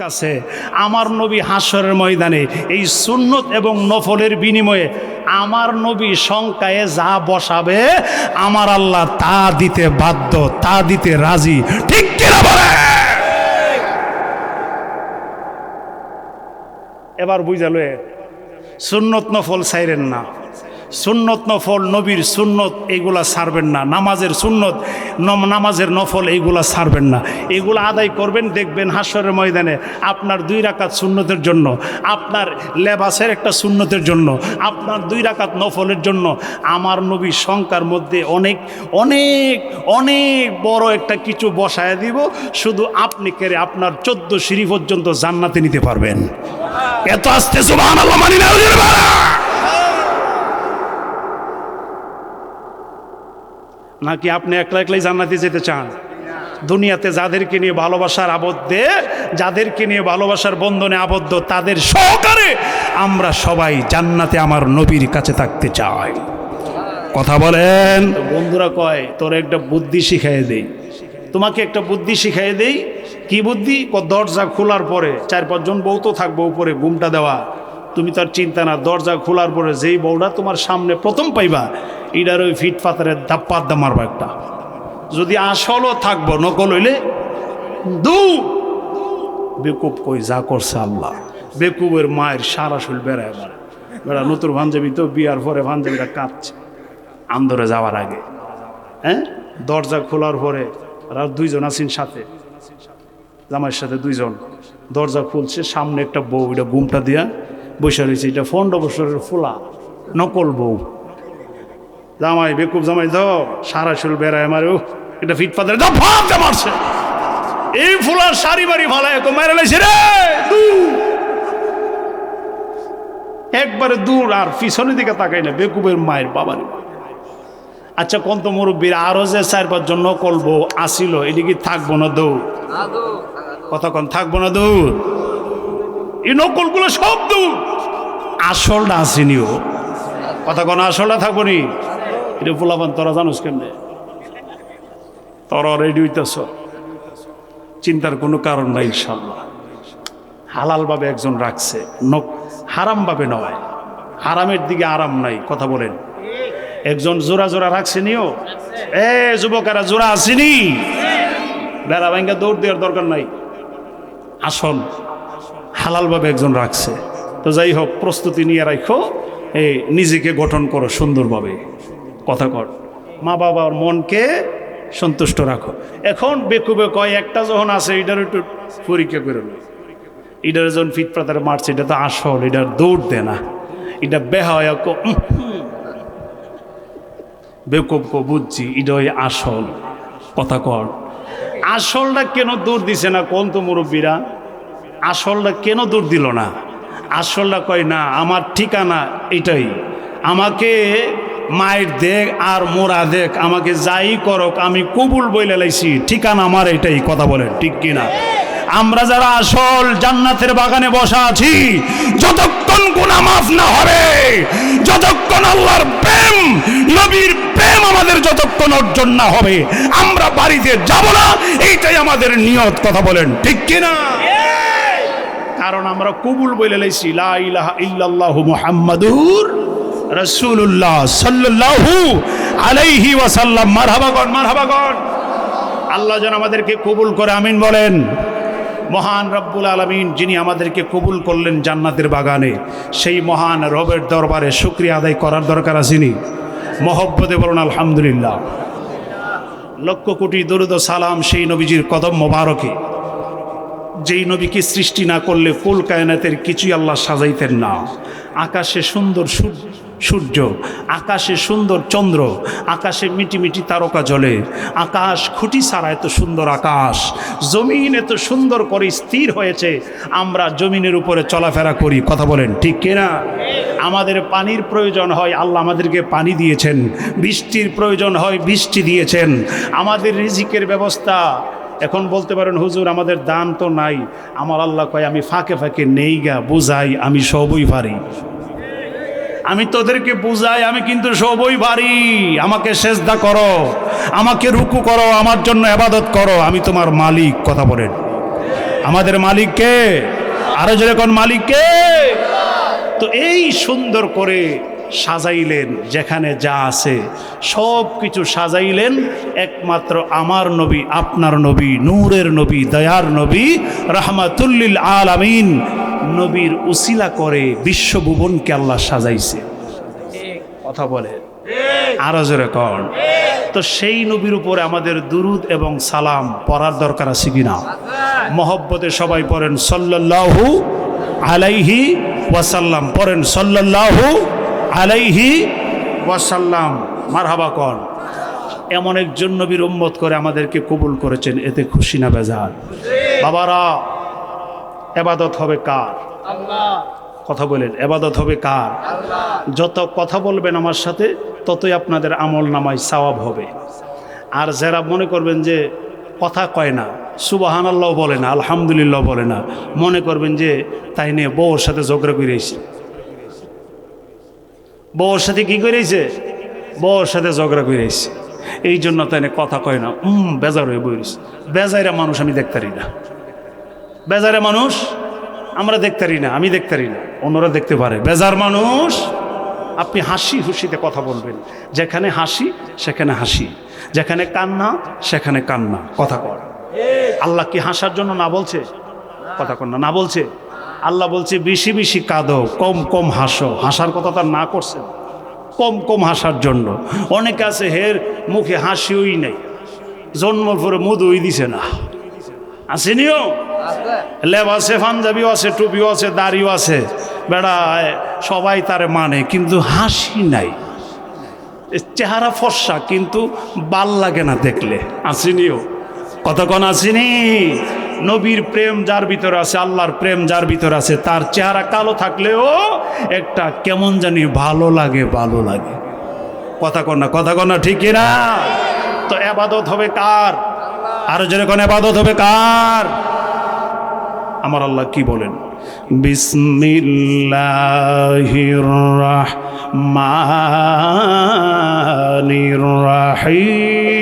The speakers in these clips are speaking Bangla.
কাছে আমার নবী হাসরের ময়দানে এই সুন্নত এবং নফলের বিনিময়ে আমার নবী সংখ্যায় যা বসাবে আমার আল্লাহ তা দিতে বাধ্য, তা দিতে রাজি। ঠিক কিনা বলে? এবার বুঝালো সুন্নত নফল ছাইরেন না, সুন্নত নফল নবীর সুন্নত এইগুলা ছাড়বেন না, নামাজের সুন্নত নামাজের নফল এইগুলা ছাড়বেন না, এইগুলো আদায় করবেন। দেখবেন হাসরের ময়দানে আপনার 2 রাকাত সুন্নতের জন্য, আপনার লেবাসের একটা সুন্নতের জন্য, আপনার 2 রাকাত নফলের জন্য আমার নবীর সংখ্যার মধ্যে অনেক অনেক অনেক বড় একটা কিছু বসায় দিব। শুধু আপনি কেড়ে আপনার 14 সিঁড়ি পর্যন্ত জান্নাতে নিতে পারবেন। এত আস্তে সুবহানাল্লাহ মানি না? নাকি আপনি একলা একলাই জান্নাতে যেতে চান? দুনিয়াতে যাদেরকে নিয়ে ভালোবাসার আবদ্ধে, যাদেরকে নিয়ে ভালোবাসার বন্ধনে আবদ্ধ, তাদের সহকারে আমরা সবাই জান্নাতে আমার নবীর কাছে থাকতে চাই। কথা বলেন। বন্ধুরা কয় তোর একটা বুদ্ধি শিখাই দেই, তোমাকে একটা বুদ্ধি শিখাই দেই। কি বুদ্ধি? দরজা খোলার পরে 4-5 জন বউ তো থাকবো উপরে ঘুমটা দেওয়া, তুমি তার চিন্তা না। দরজা খোলার পরে যেই বউটা তোমার সামনে প্রথম পাইবা, এটার ওই ফিট পাতারের দাপ্পার মারবা একটা। যদি আসলও থাকবো, নকল হইলে বেকুব কই যা করছে আল্লাহ। বেকুবের মায়ের সারা শরীর বেড়ায় বেড়া নতুন পাঞ্জাবি তো বিয়ার পরে পাঞ্জাবিটা কাঁদছে আন্দরে যাওয়ার আগে। হ্যাঁ, দরজা খোলার পরে আর 2 জন আছেন সাথে, জামাইয়ের সাথে 2 জন। দরজা খুলছে, সামনে একটা বউ, এটা ঘুমটা দিয়া বসে রয়েছে। এটা 15 বছরের ফোলা, নকল বউ। জামাই বেকুব জামাই দাও সারা শরীর বেড়ায় মারে, এটা ফিট পাতারে মারছে। এই ফুলার সারি বাড়ি ভালায় মেরে লাইছে রে, একবারে দূর। আর পিছনের দিকে তাকাই না, বেকুবের মায়ের বাবার। আচ্ছা কোন তো মুরব্বীর আরো যে 4-5 জন নকল বউ আসিল, এদিকে থাকবো না দৌড়? কতক্ষণ থাকবো না দৌড়? এই নকল গুলো সব দৌড়, আসলটা আসেনিও। কতক্ষণ আসলটা থাকবো নি? এটা পোলাপান তোরা জানোস কেমনে? তোরা রেডি হইতেছ, চিন্তার কোনো কারণ নাই। ইনশাল্লাহ হালাল ভাবে একজন রাখছে, হারাম ভাবে নয়। হারামের দিকে আরাম নাই। কথা বলেন। একজন জোড়া জোড়া রাখছে নিও। যুবকেরা জোড়া আসেনি, বেড়া ভাঙ্গা দৌড় দেওয়ার দরকার নাই। আসল হালাল ভাবে একজন রাখছে। তো যাই হোক, প্রস্তুতি নিয়ে রাখো, নিজেকে গঠন করো সুন্দরভাবে। কথা কর, মা বাবার মনকে সন্তুষ্ট রাখো। এখন বেকুবে কয় একটা যখন আছে, এটার একটু পরীক্ষা করে লো। এটার যখন ফিট পাতারে মারছে, এটা তো আসল, এটার দৌড় দে না। এটা বেহায়া বেকুব বুঝছি, এটাই আসল। কথা কর, আসলটা কেন দৌড় দিছে না কোন তো মুরব্বীরা? আসলটা কেন দৌড় দিল না? আসলটা কয় না, আমার ঠিকানা এটাই, আমাকে মায়ের দেখ আর মোরা দেখ, আমাকে যাই করক আমি কবুল বইলে লাইছি, ঠিকানা আমার এটাই। কথা বলেন ঠিক কিনা? আমরা যারা আসল জান্নাতের বাগানে বসা আছি, যতক্ষণ গুনাহ মাফ না হবে, যতক্ষণ আল্লাহর প্রেম নবীর প্রেম আমাদের যতক্ষণ অর্জন না হবে, আমরা বাড়িতে যাব না। এইটাই আমাদের নিয়ত। কথা বলেন ঠিক কিনা? কারণ আমরা কবুল বইলে লাইছি লা ইলাহা ইল্লাল্লাহু মুহাম্মাদুর রাসূলুল্লাহ সাল্লাল্লাহু আলাইহি ওয়াসাল্লাম। মারহাবাগণ মারহাবাগণ। আল্লাহ যেন আমাদেরকে কবুল করে, আমিন বলেন। মহান রব্বুল আলামিন যিনি আমাদেরকে কবুল করলেন জান্নাতের বাগানে, সেই মহান রবের দরবারে শুকরিয়া আদায় করার দরকার আসেনি? মহব্বতে বলুন আলহামদুলিল্লাহ। লক্ষ কোটি দরুদ ও সালাম সেই নবীজির কদম মোবারকে, যেই নবীকে সৃষ্টি না করলে কুল কায়নাতের কিছুই আল্লাহ সাজাইতেন না। আকাশে সুন্দর সূর্য, আকাশে সুন্দর চন্দ্র, আকাশে মিটি মিটি তারকা জ্বলে, আকাশ খুঁটি ছাড়া এত সুন্দর আকাশ, জমিন এত সুন্দর করে স্থির হয়েছে, আমরা জমিনের উপরে চলাফেরা করি। কথা বলেন ঠিক কিনা? আমাদের পানির প্রয়োজন হয়, আল্লাহ আমাদেরকে পানি দিয়েছেন। বৃষ্টির প্রয়োজন হয়, বৃষ্টি দিয়েছেন। আমাদের রিজিকের ব্যবস্থা, এখন বলতে পারেন হুজুর আমাদের দান তো নাই। আমার আল্লাহ কয় আমি ফাঁকে ফাঁকে নেই গা, বুঝাই, আমি সবই পারি। আমি তোদেরকে বুঝাই, আমি কিন্তু সবই পারি। আমাকে সেজদা করো, আমাকে রুকু করো, আমার জন্য ইবাদত করো, আমি তোমার মালিক। কথা বলেন। আমাদের মালিক কে? আরো জোরে কোন মালিক কে? তো এই সুন্দর করে সাজাইলেন, যেখানে যা আছে সব কিছু সাজাইলেন একমাত্র আমার নবী, আপনার নবী, নূরের নবী, দয়ার নবী, রাহমাতুল্লিল আলামিন নবীর উসিলা করে বিশ্বভুবনকে আল্লাহ সাজাইছে। কথা বলে আরো জোরে কর। তো সেই নবীর উপরে আমাদের দুরুদ এবং সালাম পড়ার দরকার আছে কিনা? মহব্বতে সবাই পড়েন সাল্লাল্লাহু আলাইহি ওয়াসাল্লাম, পড়েন সাল্লাল্লাহু আলাইহি ওয়াসাল্লাম, মারহাবা কর। এমন একজন নবীর উম্মত করে আমাদেরকে কবুল করেছেন, এতে খুশি না বেজার? বাবারা, ইবাদত হবে কার? আল্লাহ। কথা বলেন, ইবাদত হবে কার? আল্লাহ। যত কথা বলবেন আমার সাথে ততই আপনাদের আমল নামায় সওয়াব হবে। আর যারা মনে করবেন যে কথা কয় না, সুবহানাল্লাহ বলে না, আলহামদুলিল্লাহ বলে না, মনে করবেন যে তাই নিয়ে বউর সাথে ঝগড়া করেছে। বউর সাথে কি করেছে? বউর সাথে ঝগড়া করেছে, এই জন্য তাই নিয়ে কথা কয় না, বেজার হয়ে বইছে। বেজাইরা মানুষ আমি দেখতারি না, বেজারে মানুষ আমরা দেখতারি না, আমি দেখতারি না, অন্যরা দেখতে পারে। বেজার মানুষ আপনি হাসি খুশিতে কথা বলবেন, যেখানে হাসি সেখানে হাসি, যেখানে কান্না সেখানে কান্না। কথা কর। আল্লাহ কি হাসার জন্য না বলছে? কথা কর না, না বলছে? আল্লাহ বলছে বেশি বেশি কাঁদো, কম কম হাসো। হাসার কথা তার না করছে, কম কম হাসার জন্য। অনেকে আছে হের মুখে হাসিওই নেই, জন্মর পরে মধুই দিছে না, আসেনিও, লেব আছে, পাঞ্জাবিও আছে, টুপিও আছে, দাড়িও আছে, বেড়া সবাই তারে মানে, কিন্তু হাসি নাই। চেহারা ফর্সা কিন্তু ভাল লাগে না দেখলে, আসেনিও। কতক্ষণ আসেনি? নবীর প্রেম যার ভিতরে আছে, আল্লাহর প্রেম যার ভিতরে আছে, তার চেহারা কালো থাকলেও একটা কেমন জানি ভালো লাগে, ভালো লাগে। কথা কন না, কথা কন না, ঠিক না? তো ইবাদত হবে কার? আরো যেরকম ইবাদত হবে কার? আমার আল্লাহ কি বলেন? বিসমিল্লাহির রাহমানির রাহিম।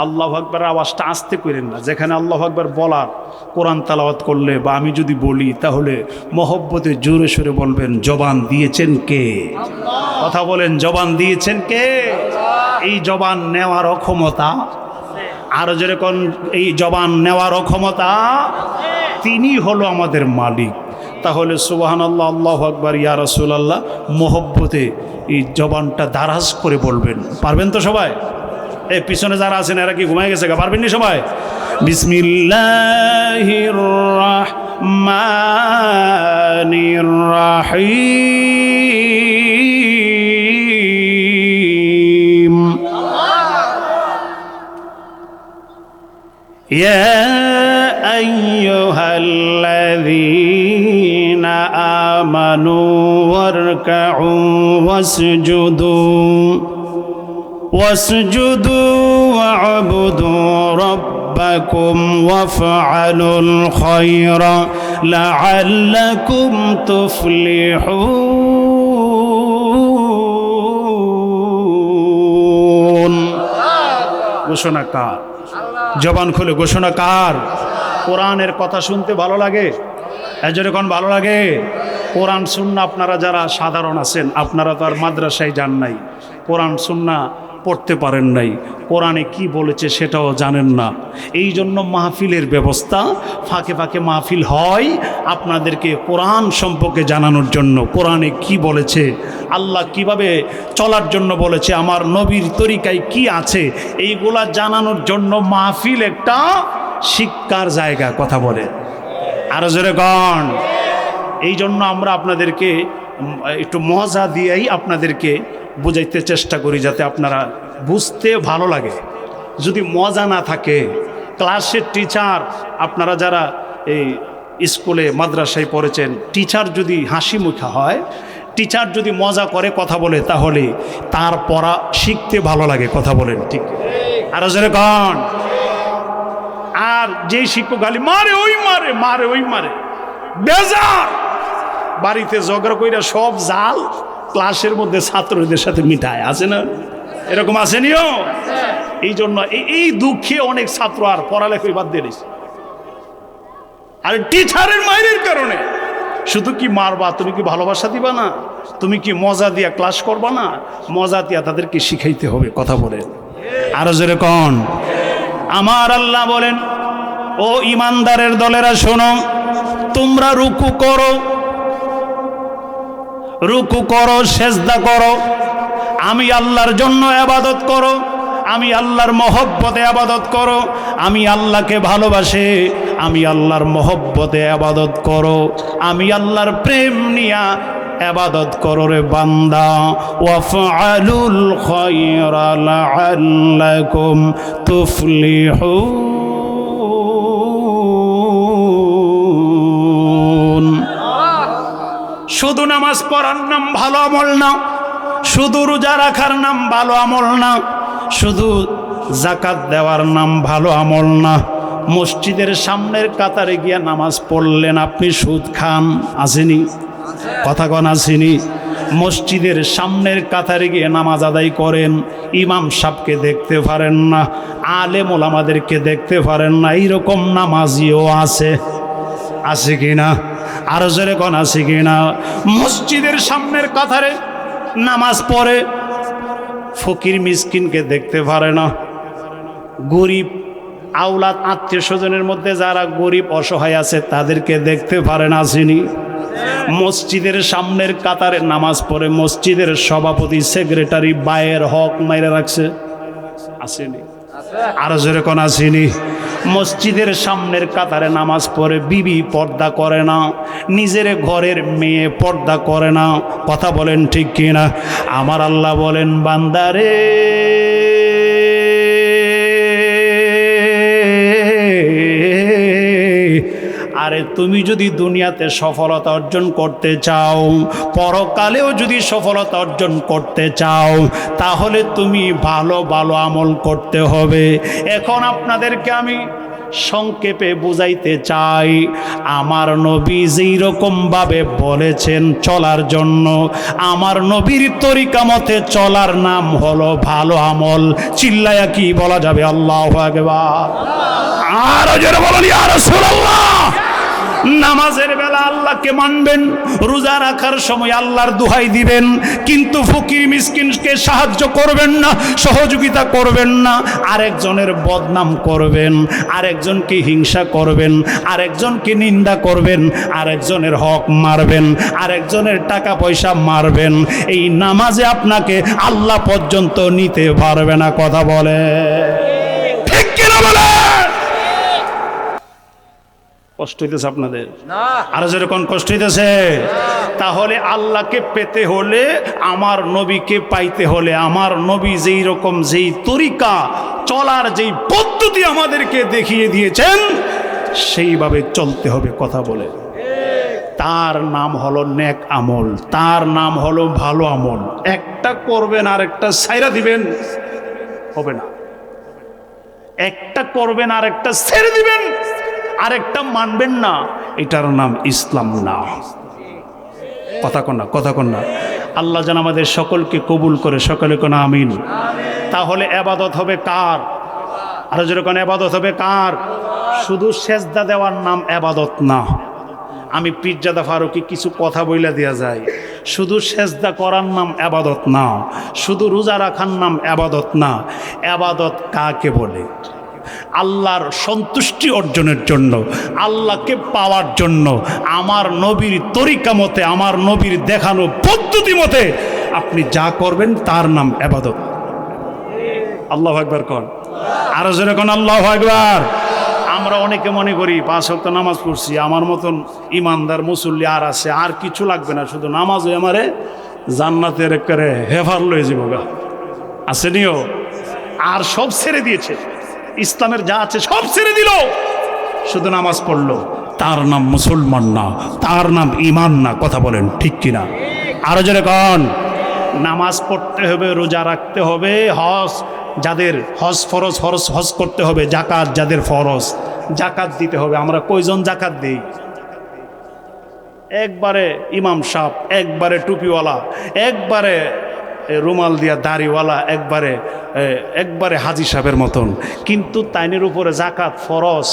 আল্লাহু আকবার আওয়াজটা আস্তে করেন না। যেখানে আল্লাহু আকবার বলার, কোরআন তেলাওয়াত করলে বা আমি যদি বলি, তাহলে মহব্বতে জোরে সোরে বলবেন, জবান দিয়েছেন কে? কথা বলেন, জবান দিয়েছেন কে? এই জবান নেওয়ারও ক্ষমতা, আরো যেরকম এই জবান নেওয়ারও ক্ষমতা তিনি হলো আমাদের মালিক। তাহলে সুবহানাল্লাহ, আল্লাহু আকবার, ইয়া রাসূলুল্লাহ মহব্বতে এই জবানটা দারাজ করে বলবেন। পারবেন তো সবাই? এই পিছনে যারা আছেন এরা কি ঘুমায় গেছে? পারবেন নি সবাই? বিসমিল্লাহির রাহমানির রাহিম। ইয়া আইয়ুহাল্লাযীনা আমানু ওয়ারকাউ واسجدوا واعبدوا ربكم وافعلوا الخير لعلكم تفلحون। ঘোষণা কার? জবান খুলে ঘোষণা কার? কোরআনের কথা শুনতে ভালো লাগে? এজন্য ভালো লাগে? কোরআন সুন্নাহ আপনারা যারা সাধারণ আছেন, আপনারা তো আর মাদ্রাসায় যান নাই, কোরআন সুন্নাহ পড়তে পারেন নাই, কোরআনে কি বলেছে সেটাও জানেন না। এই জন্য মাহফিলের ব্যবস্থা, ফাঁকে ফাঁকে মাহফিল হয় আপনাদেরকে কোরআন সম্পর্কে জানানোর জন্য। কোরআনে কি বলেছে, আল্লাহ কিভাবে চলার জন্য বলেছে, আমার নবীর তরিকায় কি আছে, এইগুলা জানানোর জন্য মাহফিল একটা শিক্ষার জায়গা। কথা বলে আরো জোরে গান। এই জন্য আমরা আপনাদেরকে একটু মজা দিয়েই আপনাদেরকে বুঝাইতে চেষ্টা করি, যাতে আপনারা বুঝতে ভালো লাগে। যদি মজা না থাকে, ক্লাসের টিচার, আপনারা যারা এই স্কুলে মাদ্রাসায় পড়েছেন, টিচার যদি হাসি মুখা হয়, টিচার যদি মজা করে কথা বলে, তাহলে তার পড়া শিখতে ভালো লাগে। কথা বলেন ঠিক? আর জোরে গান। আর যেই শিক্ষক খালি মারে ওই মারে, মারে ওই মারে, বেজার, বাড়িতে ঝগড়া কইরা সব জাল ক্লাসের মধ্যে ছাত্রদের সাথে মিঠায় আছে না? এরকম আসেনিও? এই জন্য এই দুঃখে অনেক ছাত্র আর পড়ালেখাই বাদ দিয়ে দিছে। আর টিচারের মায়ের কারণে শুধু কি মারবা, তুমি কি ভালোবাসা দিবা না? তুমি কি মজা দিয়া ক্লাস করবা না? মজা দিয়া তাদেরকে শিখাইতে হবে। কথা বলেন আরো জোরে কোন। আমার আল্লাহ বলেন, ও ইমানদারের দলেরা শোনো, তোমরা রুকু করো, রুকু করো, সেজদা করো, আমি আল্লাহর জন্য ইবাদত করো, আমি আল্লাহর মহব্বতে ইবাদত করো, আমি আল্লাহকে ভালোবাসে, আমি আল্লাহর মহব্বতে ইবাদত করো, আমি আল্লাহর প্রেম নিয়া ইবাদত করো রে বান্দা। ওয়াফআলুল খায়রা লাআল্লাকুম তুফলিহুন। শুধু নামাজ পড়ার নাম ভালো আমল না, শুধু রোজা রাখার নাম ভালো আমল না, শুধু যাকাত দেওয়ার নাম ভালো আমল না। মসজিদের সামনের কাতারে গিয়া নামাজ পড়লেন, আপনি সুদ খান, আসেনি? কথা কন আসেনি? মসজিদের সামনের কাতারে গিয়ে নামাজ আদায় করেন, ইমাম সাহেবকে দেখতে পারেন না, আলেম ওলামাদেরকে দেখতে পারেন না, এইরকম নামাজিও আছে, আছে কিনা? আরো জোরে কোন আছে কিনা? মসজিদের সামনের কাতারে নামাজ পড়ে, ফকির মিসকিনকে দেখতে পারে না, গরিব আওলাদ আত্মীয় স্বজনের মধ্যে যারা গরিব অসহায় আছে তাদেরকে দেখতে পারে না, আসেনি? মসজিদের সামনের কাতারে নামাজ পড়ে মসজিদের সভাপতি সেক্রেটারি বায়ের হক মাইরে রাখছে, আসেনি? আরো জোরে কোন আসেনি? মসজিদের সামনের কাতারে নামাজ পড়ে বিবি পর্দা করে না, নিজের ঘরের মেয়ে পর্দা করে না। কথা বলেন ঠিক কিনা? আমার আল্লাহ বলেন, বান্দারে আরে তুমি যদি দুনিয়াতে সফলতা অর্জন করতে চাও, পরকালেও যদি সফলতা অর্জন করতে চাও, তাহলে তুমি ভালো ভালো আমল করতে হবে। এখন আপনাদেরকে আমি সংক্ষেপে বুঝাইতে চাই, আমার নবী যেই রকম ভাবে বলেছেন চলার জন্য, আমার নবীর তরিকা মতে চলার নাম হলো ভালো আমল। চিল্লায়া কি বলা যাবে আল্লাহু আকবার? আর জোরে বলেন ইয়া রাসূলুল্লাহ। নামাজের বেলা আল্লাহকে মানবেন, রোজা রাখার সময় আল্লাহর দোহাই দিবেন, কিন্তু ফকির মিসকিনকে সাহায্য করবেন না, সহযোগিতা করবেন না, আরেকজনের বদনাম করবেন, আরেকজনকে হিংসা করবেন, আরেকজনকে নিন্দা করবেন, আরেকজনের হক মারবেন, আরেকজনের টাকা পয়সা মারবেন। এই নামাজে আপনাকে আল্লাহ পর্যন্ত নিতে পারবে না। কথা বলে ঠিক কিনা বলে? কষ্ট হইতেছে আপনাদের? আরো যেরকম কষ্ট হইতেছে? তাহলে আল্লাহকে পেতে হলে, আমার নবীকে পাইতে হলে, আমার নবী যেই রকম যেই তরিকা চলার যেই পদ্ধতি আমাদেরকে দেখিয়ে দিয়েছেন সেইভাবে চলতে হবে। কথা বলে তার নাম হলো নেক আমল, তার নাম হলো ভালো আমল। একটা করবেন আর একটা ছাইরা দিবেন, হবে না। একটা করবেন আর একটা ছেড়ে দিবেন, আরেকটা মানবেন না, এটার নাম ইসলাম না। কথা কন না, কথা কন না। আল্লাহ যেন আমাদের সকলকে কবুল করে, সকলে কোন আমিন। তাহলে ইবাদত হবে কার? আর যেরকম ইবাদত হবে কার? শুধু সেজদা দেওয়ার নাম ইবাদত না। আমি পীরজাদা ফারুকী কিছু কথা বইলা দেয়া যায়, শুধু সেজদা করার নাম ইবাদত না, শুধু রোজা রাখার নাম ইবাদত না। ইবাদত কাকে বলে? আল্লাহর সন্তুষ্টি অর্জনের জন্য, আল্লাহকে পাওয়ার জন্য আমার নবীর তরিকা মতে, আমার নবীর দেখানো পদ্ধতি মতে আপনি যা করবেন তার নাম ইবাদত। আল্লাহু আকবার কোন? আরো জোরে কোন আল্লাহু আকবার। আমরা অনেকে মনে করি 5 ওয়াক্ত নামাজ পড়ছি, আমার মতন ইমানদার মুসল্লি আর আছে, আর কিছু লাগবে না, শুধু নামাজ হয়ে আমারে জান্নাতের করে হেফার লয়ে যাবো। আসেনিও? আর সব ছেড়ে দিয়েছে, ইসলামের যা আছে সব ছেড়ে দিল, শুধু নামাজ পড়লো। তার নাম মুসলমান না, তার নাম ঈমান না। কথা বলেন ঠিক কিনা? আরো জোরে কোন? নামাজ পড়তে হবে, রোজা রাখতে হবে, হজ যাদের হজ ফরজ হজ করতে হবে, জাকাত যাদের ফরজ জাকাত দিতে হবে। আমরা কয়জন জাকাত দিই? একবারে ইমাম সাহেব, একবারে টুপিওয়ালা, একবারে রুমাল দিয়া দাড়িওয়ালা একবারে হাজি সাহেবের মতন, কিন্তু তাইনের উপরে জাকাত ফরজ,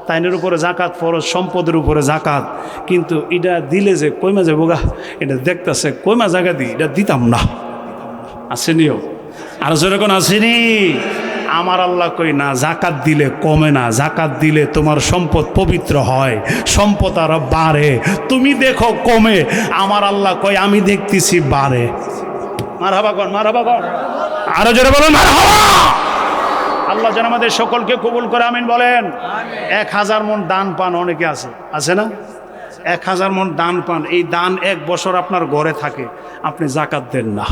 তাইনের উপরে জাকাত ফরজ, সম্পদের উপরে জাকাত, কিন্তু এটা দিলে যে কইমা যাবো গা, এটা দেখতেছে কইমা জায়গা দিই, এটা দিতাম না। আসেনিও আর যেরকম আসেনি। আমার আল্লাহ কই না, জাকাত দিলে কমে না, জাকাত দিলে তোমার সম্পদ পবিত্র হয়, সম্পদ আরো বাড়ে। তুমি দেখো কমে, আমার আল্লাহ কই আমি দেখতেছি বাড়ে। মারহাবা কর, মারহাবা কর, আরো জোরে বলো মারহাবা। আল্লাহ যেন আমাদের সকলকে কবুল করে, আমিন বলেন। 1000 মণ দান পান, অনেকে আছে না, 1000 মণ দান পান। এই দান 1 বছর আপনার ঘরে থাকে, আপনি জাকাত দেন না,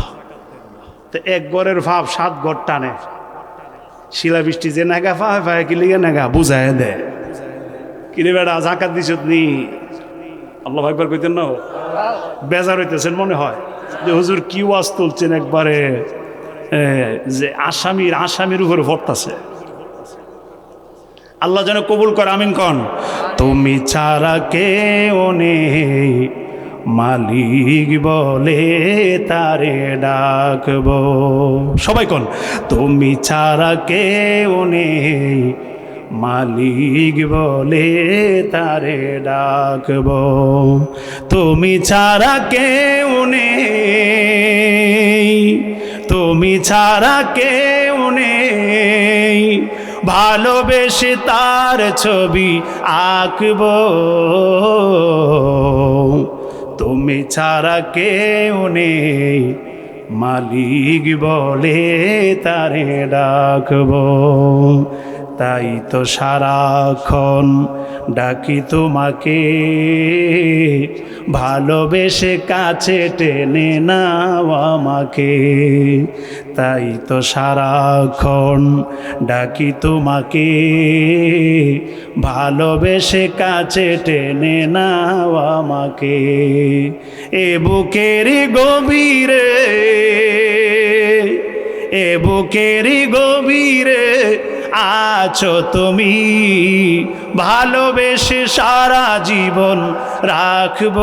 তো 1 ঘরের ভাব 7 ঘর টানে। শিলা বৃষ্টি যে নাগা ফায় ফায় কি লিগে নাগা বুঝায় দেয়, কিরে বেড়া জাকাত দিছ নি, আল্লাহ একবার কইতেন না, বেজার হইতেছেন মনে হয় যে হুজুর কি ওয়াজ তুলছেন, একবারে যে আসামির উপরে পড়তাছে। আল্লাহ যেন কবুল করে, আমিন কন। তুমি ছাড়া কেউ নেই, মালিক বলে তারে ডাকব। সবাই কন, তুমি ছাড়া কেউ নেই, মালিক বলে তারে ডাকব। তুমি ছাড়া কেউ নেই, তুমি ছাড়া কেউ নেই, ভালোবেসে তার ছবি আঁকব। তুমি ছাড়া কেউ নেই, মালিক বলে তারে ডাকব। তাই তো সারাক্ষণ ডাকি তোমাকে, ভালোবেসে কাছে টেনে নাও আমাকে। তাই তো সারাক্ষণ ডাকি তোমাকে, ভালোবেসে কাছে টেনে নাও আমাকে। এ বুকের গভীরে, এ বুকের গভীরে আছো তুমি, ভালোবেসে সারা জীবন রাখব।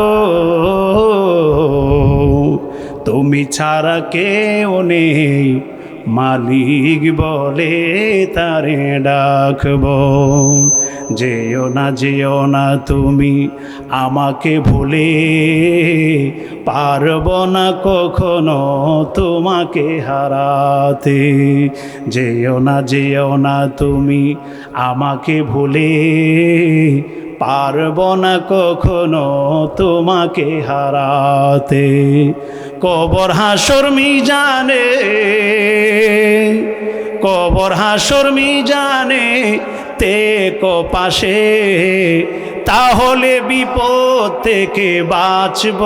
তুমি ছাড়া কেউ নেই, মালিক বলে তারে ডাকব। যেও না তুমি আমাকে ভুলে, পারব না কখনো তোমাকে হারাতে। যেও না তুমি আমাকে ভুলে, পারব না কখনো তোমাকে হারাতে। কবর হাসর মিজানে, কবর হাসর মিজানে তেকো পাশে, তাহলে বিপদ থেকে বাঁচব।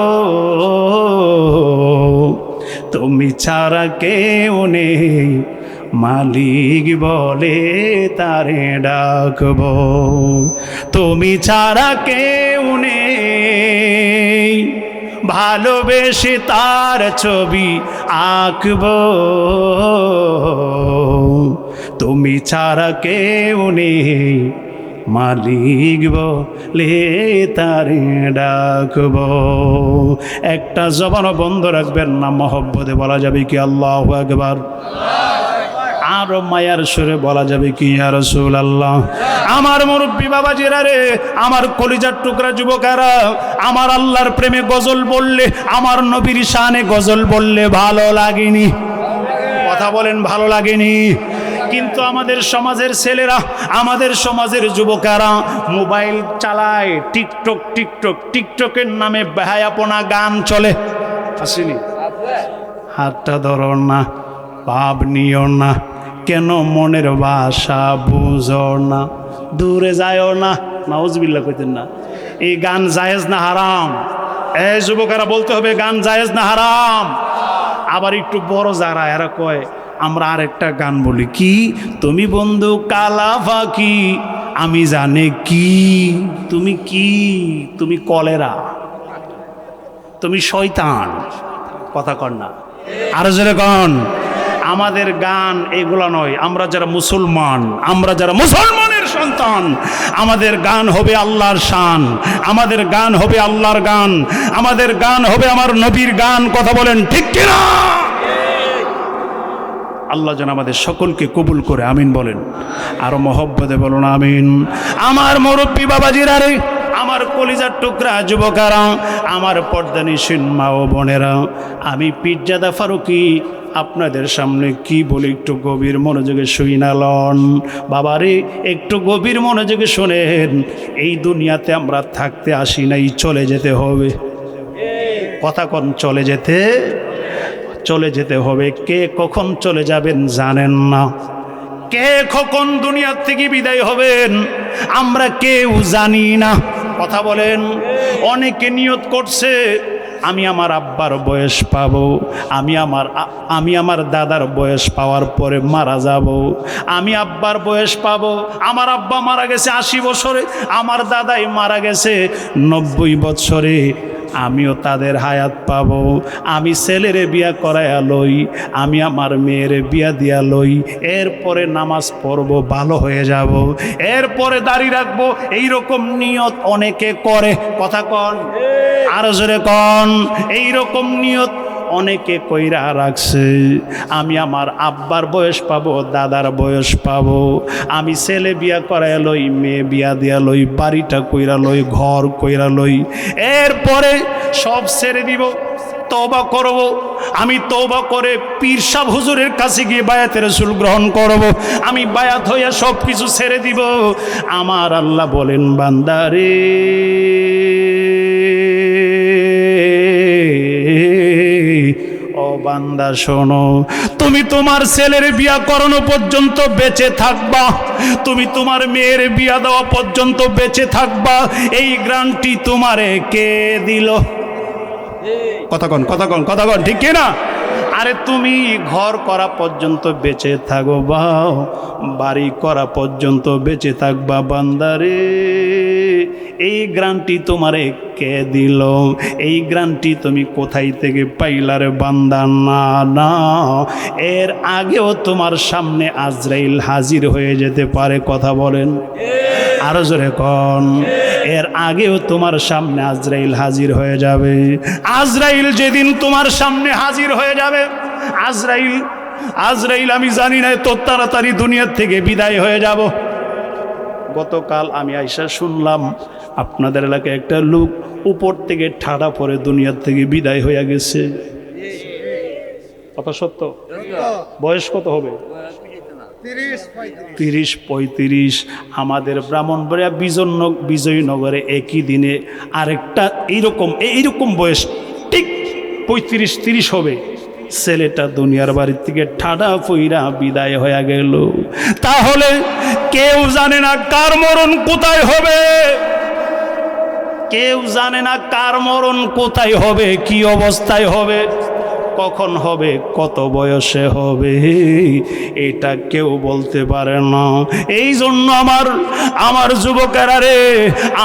তুমি ছাড়া কেউ নেই, মালিক বলে তারে ডাকব। তুমি ছাড়া কেউ নেই, ভালোবেসে তার ছবি আঁকব। তুমি ছাড়া কেউ নেই, মালিক বলে তারে ডাকব। একটা জবান বন্ধ রাখবেন না, মহব্বতে বলা যাবে কি আল্লাহু আকবার, আরো মায়ার সুরে বলা যাবে কি ইয়া রাসূলুল্লাহ। আমার মুরব্বী বাবাজিরা রে, আমার কলিজার টুকরা যুবকেরা, আমার আল্লাহর প্রেমে গজল বললে, আমার নবীর শানে গজল বললে ভালো লাগেনি? কথা বলেন, ভালো লাগেনি? কিন্তু আমাদের সমাজের ছেলেরা, আমাদের সমাজের যুবকেরা মোবাইল চালায়, টিকটকের নামে বেহায়াপনা গান চলে। আসেনি? হাতটা ধরো না, পাপ নিও না, কেন মনের ভাষা বুঝো না, দূরে যায়ও না। নাউজুবিল্লাহ কইতেন না। এই গান জায়েজ না হারাম? এই যুবকেরা বলতে হবে গান জায়েজ না হারাম? আবার একটু বড় যারা, এরা কয় আমরা আরেকটা গান বলি, কি তুমি বন্ধু কালা ফাঁকি, আমি জানে কি, তুমি কি, তুমি কলেরা, তুমি শয়তান। কথা কন না, আরো জোরে কন। আমাদের গান এগুলা নয়। আমরা যারা মুসলমান, আমরা যারা মুসলমানের সন্তান, আমাদের গান হবে আল্লাহর শান, আমাদের গান হবে আল্লাহর গান, আমাদের গান হবে আমার নবীর গান। কথা বলেন ঠিক কিনা? আল্লাহ যেন আমাদের সকলকে কবুল করে, আমিন বলেন। আরো মহব্বতে বলুন আমিন। আমার মুরব্বী বাবাজিরা রে, আমার কলিজার টুকরা যুবকারা, আমার পর্দানিসীন মা ও বোনেরা, আমি পীরজাদা ফারুকী আপনাদের সামনে কি বলি একটু গভীর মনোযোগে শুনালন। বাবারে একটু গভীর মনোযোগে শোনেন। এই দুনিয়াতে আমরা থাকতে আসি নাই, চলে যেতে হবে। কথা কোন, চলে যেতে হবে। কে কখন চলে যাবেন জানেন না, কে কখন দুনিয়ার থেকে বিদায় হবেন আমরা কেউ জানি না। কথা বলেন। অনেকে নিয়ত করছে আমি আমার আব্বার বয়স পাবো, আমি আমার দাদার বয়স পাওয়ার পরে মারা যাব। আমি আব্বার বয়স পাবো, আমার আব্বা মারা গেছে 80 বছরে, আমার দাদাই মারা গেছে 90 বছরে, আমিও তাদের হায়াত পাবো। আমি ছেলেরে বিয়া করাইয়া লই, আমি আমার মেয়ের বিয়া দিয়া লই, এরপরে নামাজ পড়বো, ভালো হয়ে যাব, এরপরে দাড়ি রাখবো। এইরকম নিয়ত অনেকে করে। কথা কন, আরো জোরে কন। এইরকম নিয়ত অনেকে কইরা রাখছে। আমি আমার আব্বার বয়স পাবো, দাদার বয়স পাবো, আমি ছেলে বিয়া করাইয়া লই, মেয়ে বিয়া দিয়া লই, বাড়িটা কইরা লই, ঘর কইরা লই, এরপরে সব ছেড়ে দিব, তওবা করব। আমি তওবা করে পীর সাহেব হুজুরের কাছে গিয়ে বায়াতে রাসূল গ্রহণ করব। আমি বায়াত হইয়া সব কিছু ছেড়ে দিব। আমার আল্লাহ বলেন, বান্দারে ও বান্দা শোনো, তুমি তোমার ছেলের বিয়া করানো পর্যন্ত বেঁচে থাকবা, তুমি তোমার মেয়ের বিয়া দেওয়া পর্যন্ত বেঁচে থাকবা, এই গ্যারান্টি তোমারে কে দিল? কথা কন, ঠিক কিনা? আরে তুমি ঘর করা পর্যন্ত বেঁচে থাকবা, বাড়ি করা পর্যন্ত বেঁচে থাকবা। বান্দারে এই গ্যারান্টি তোমারে কে দিল? এই গ্যারান্টি তুমি কোথায় থেকে পাইলারে বান্দা? না, এর আগেও তোমার সামনে আজরাইল হাজির হয়ে যেতে পারে। কথা বলেন, আরো জোরে কন। এর আগেও তোমার সামনে আজরাইল হাজির হয়ে যাবে। আজরাইল যেদিন তোমার সামনে হাজির হয়ে যাবে, আজরাইল আমি জানি না তো তাড়াতাড়ি দুনিয়ার থেকে বিদায় হয়ে যাব। গতকাল আমি আইসা শুনলাম আপনাদের এলাকায় একটা লোক উপর থেকে ঠাডা পরে দুনিয়ার থেকে বিদায় হয়ে গেছে। কথা সত্য? বয়স কত হবে? 30-35। আমাদের ব্রাহ্মণবাড়িয়া বিজয়নগরে একই দিনে আরেকটা এইরকম বয়স ঠিক 35-30 হবে, ছেলেটা দুনিয়ার বাড়ির থেকে ঠাডা পইরা বিদায় হয়ে গেল। তাহলে কেউ জানে না কার মরণ কোথায় হবে, কেউ জানে না কার মরণ কোথায় হবে, কি অবস্থায় হবে, কখন হবে, কত বয়সে হবে, এটা কেউ বলতে পারে না। এই জন্য আমার যুবকেরা রে,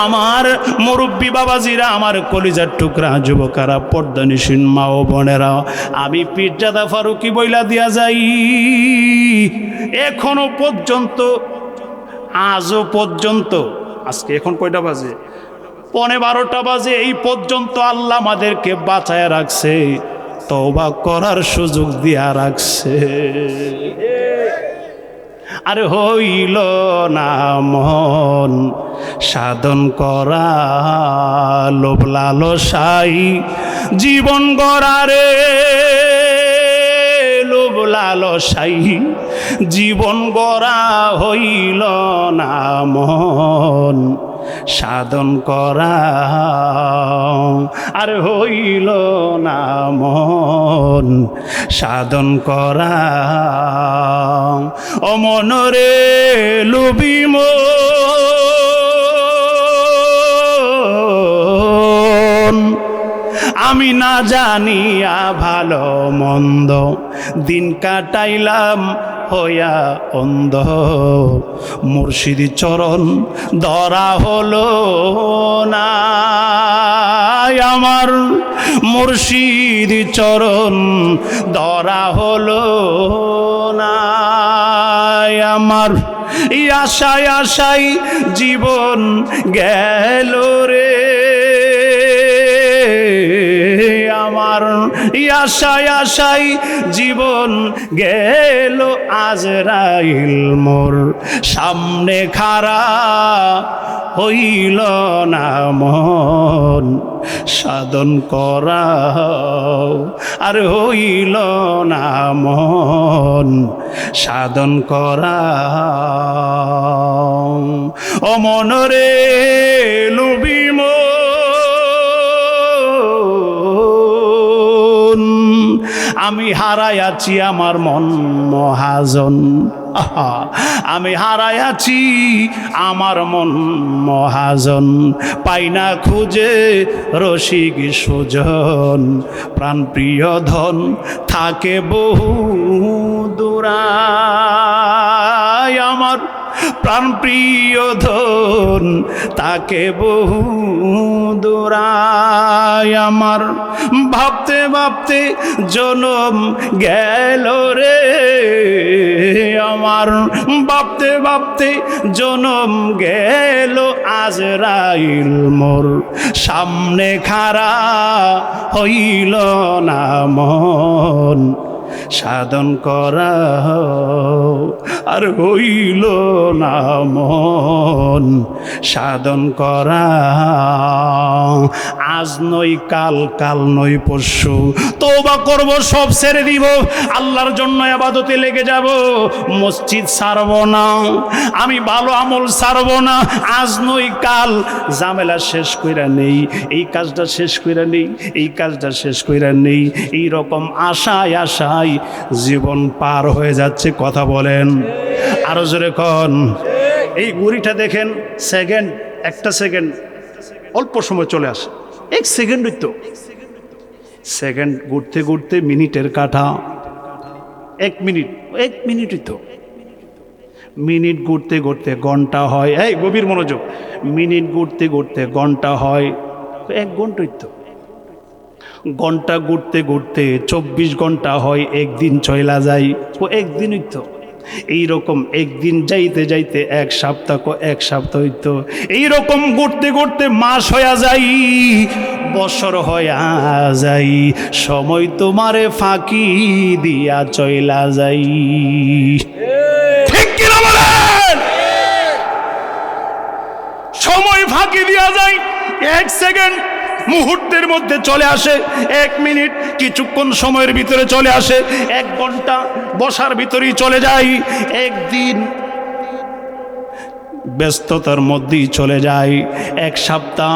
আমার মুরব্বী বাবাজিরা, আমার কলিজার টুকরা যুবকেরা, পর্দানিসীন মা ও বোনেরা, আমি পীরজাদা ফারুকী বইলা দিয়া যাই, এখনো পর্যন্ত, আজও পর্যন্ত, আজকে এখন কয়টা বাজে? 11:15 বাজে। এই পর্যন্ত আল্লাহ আমাদেরকে বাঁচায় রাখছে, তওবা করার সুযোগ দিয়া রাখছে। আরে হইল না মন সাধন করা, লোভ লালসাই জীবন গড়ারে, লোভ লালসাই জীবন গড়া, হইল না মন সাধন করা, আর হইল না মন সাধন করা। ও মনরে লুবি মন, আমি না জানিয়া ভালো মন্দ দিন কাটাইলাম হইয়া অন্ধ, মুর্শিদি চরণ ধরা হলো না, আমার মুর্শিদি চরণ ধরা হলো না, আমার আশায় আশায় জীবন গেল রে, আমার আশায় আশায় জীবন গেল আজরাইল মোর সামনে খাড়া হইল না মন সাধন করা আর হইল না মন সাধন করা ও মনরে লুবি মন আমি হারাইয়াছি আমার মন মহাজন আমি হারাইয়াছি আমার মন মহাজন পাই না খুঁজে রসিক সুজন প্রাণ প্রিয় ধন থাকে বহু দূরায় আমার প্রাণ প্রিয় ধন তাকে বহু দূরায় আমার ভাবতে ভাবতে জনম গেল রে আমার ভাবতে ভাবতে জনম গেল আজরাইল মোর সামনে খাড়া হইল না মন সাধন করা আর হইল না মন সাধন করা আজ নই কাল কাল নই পরশু তওবা করব সব ছেড়ে দিব আল্লাহর জন্য ইবাদতে লেগে যাব মসজিদ ছাড়ব না আমি ভালো আমল ছাড়ব না আজ নই কাল ঝামেলা শেষ কইরা নেই এই কাজটা শেষ কইরা নেই এই কাজটা শেষ কইরা নেই এই রকম আশায় আশায় জীবন পার হয়ে যাচ্ছে কথা বলেন আরো জোরে কোন এই ঘড়িটা দেখেন সেকেন্ড একটা সেকেন্ড অল্প সময় চলে আসে এক সেকেন্ডই তো সেকেন্ড ঘুরতে ঘুরতে মিনিটের কাঁটা এক মিনিটই তো মিনিট ঘুরতে ঘুরতে ঘন্টা হয় এই গভীর মনোযোগ মিনিট ঘুরতে ঘুরতে ঘন্টা হয় এক ঘন্টাই তো ঘন্টা ঘুরতে ঘুরতে 24 ঘন্টা হয় একদিন চইলা যায় ও একদিনই তো এইরকম একদিন যাইতে যাইতে এক সপ্তাহ হইতো এইরকম ঘুরতে ঘুরতে মাস হইয়া যাই বছর হইয়া যাই সময় তোমারে ফাঁকি দিয়া চইলা যাই ঠিক কিনা বলেন সময় ফাঁকি দিয়া যায় এক সেকেন্ড মুহূর্তের মধ্যে চলে আসে এক মিনিট কিছুক্ষণ সময়ের ভিতরে চলে আসে এক ঘন্টা বসার ভিতরেই চলে যায় একদিন ব্যস্ততার মধ্যেই চলে যায় এক সপ্তাহ